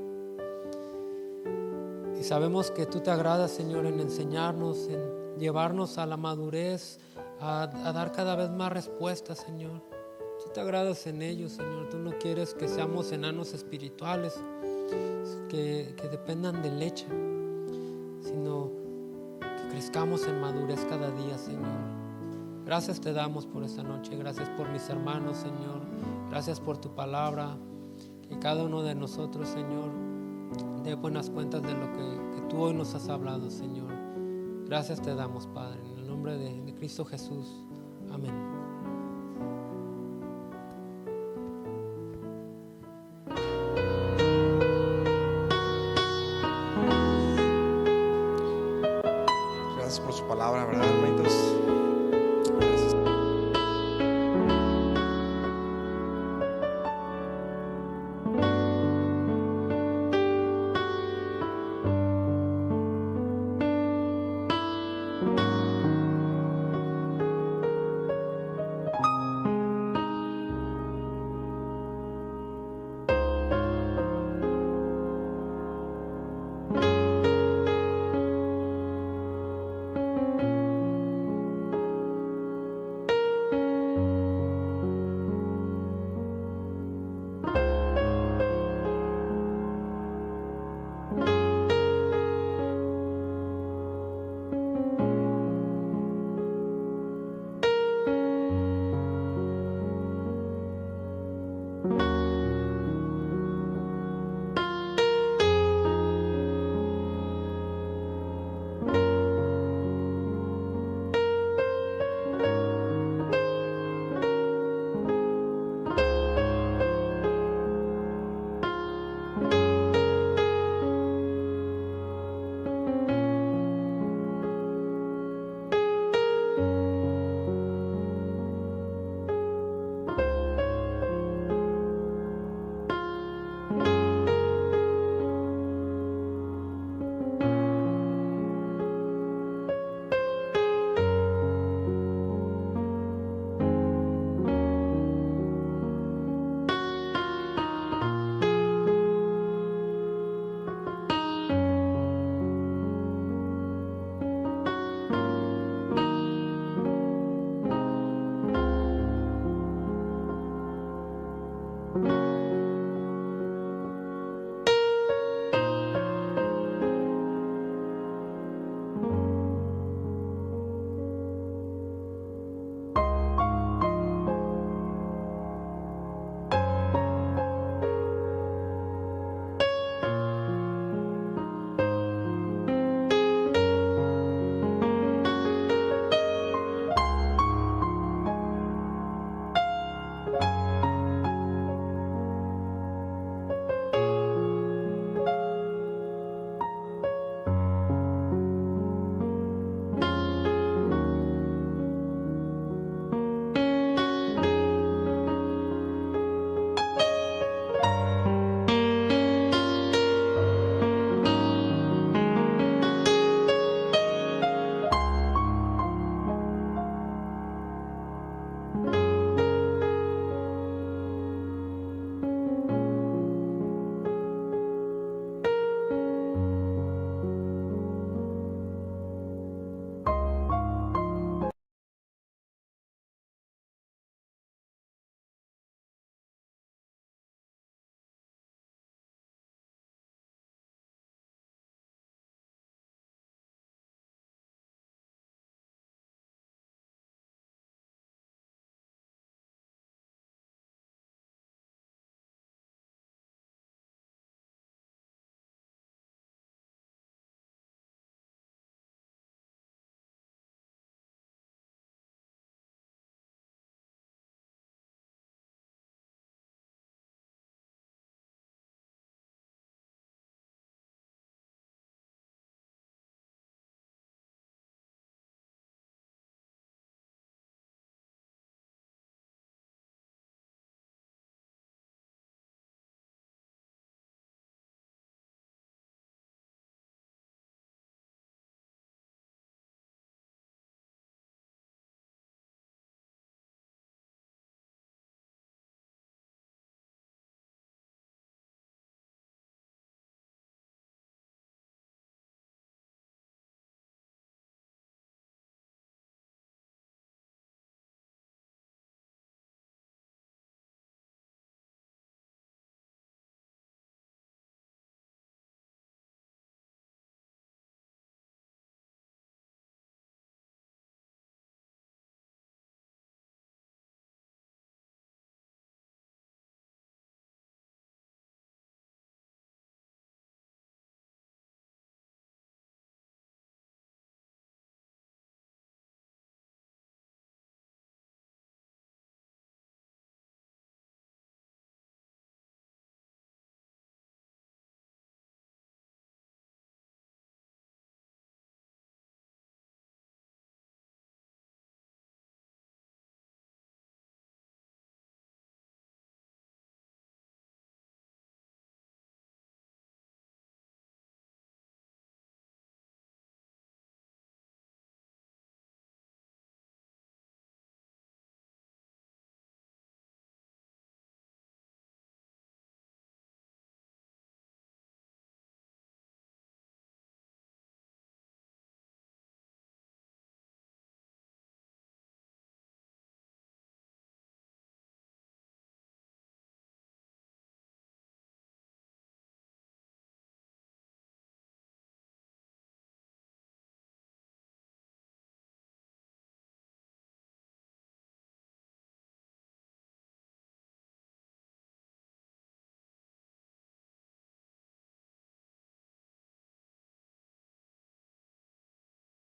Y sabemos que tú te agradas, Señor, en enseñarnos, en llevarnos a la madurez, a dar cada vez más respuestas, Señor. Tú te agradas en ello, Señor. Tú no quieres que seamos enanos espirituales que dependan de leche, sino que crezcamos en madurez cada día, Señor. Gracias te damos por esta noche. Gracias por mis hermanos, Señor. Gracias por tu palabra. Que cada uno de nosotros, Señor, dé buenas cuentas de lo que tú hoy nos has hablado, Señor. Gracias te damos, Padre, en el nombre de Cristo Jesús. Amén. Gracias por su palabra, ¿verdad, hermanitos?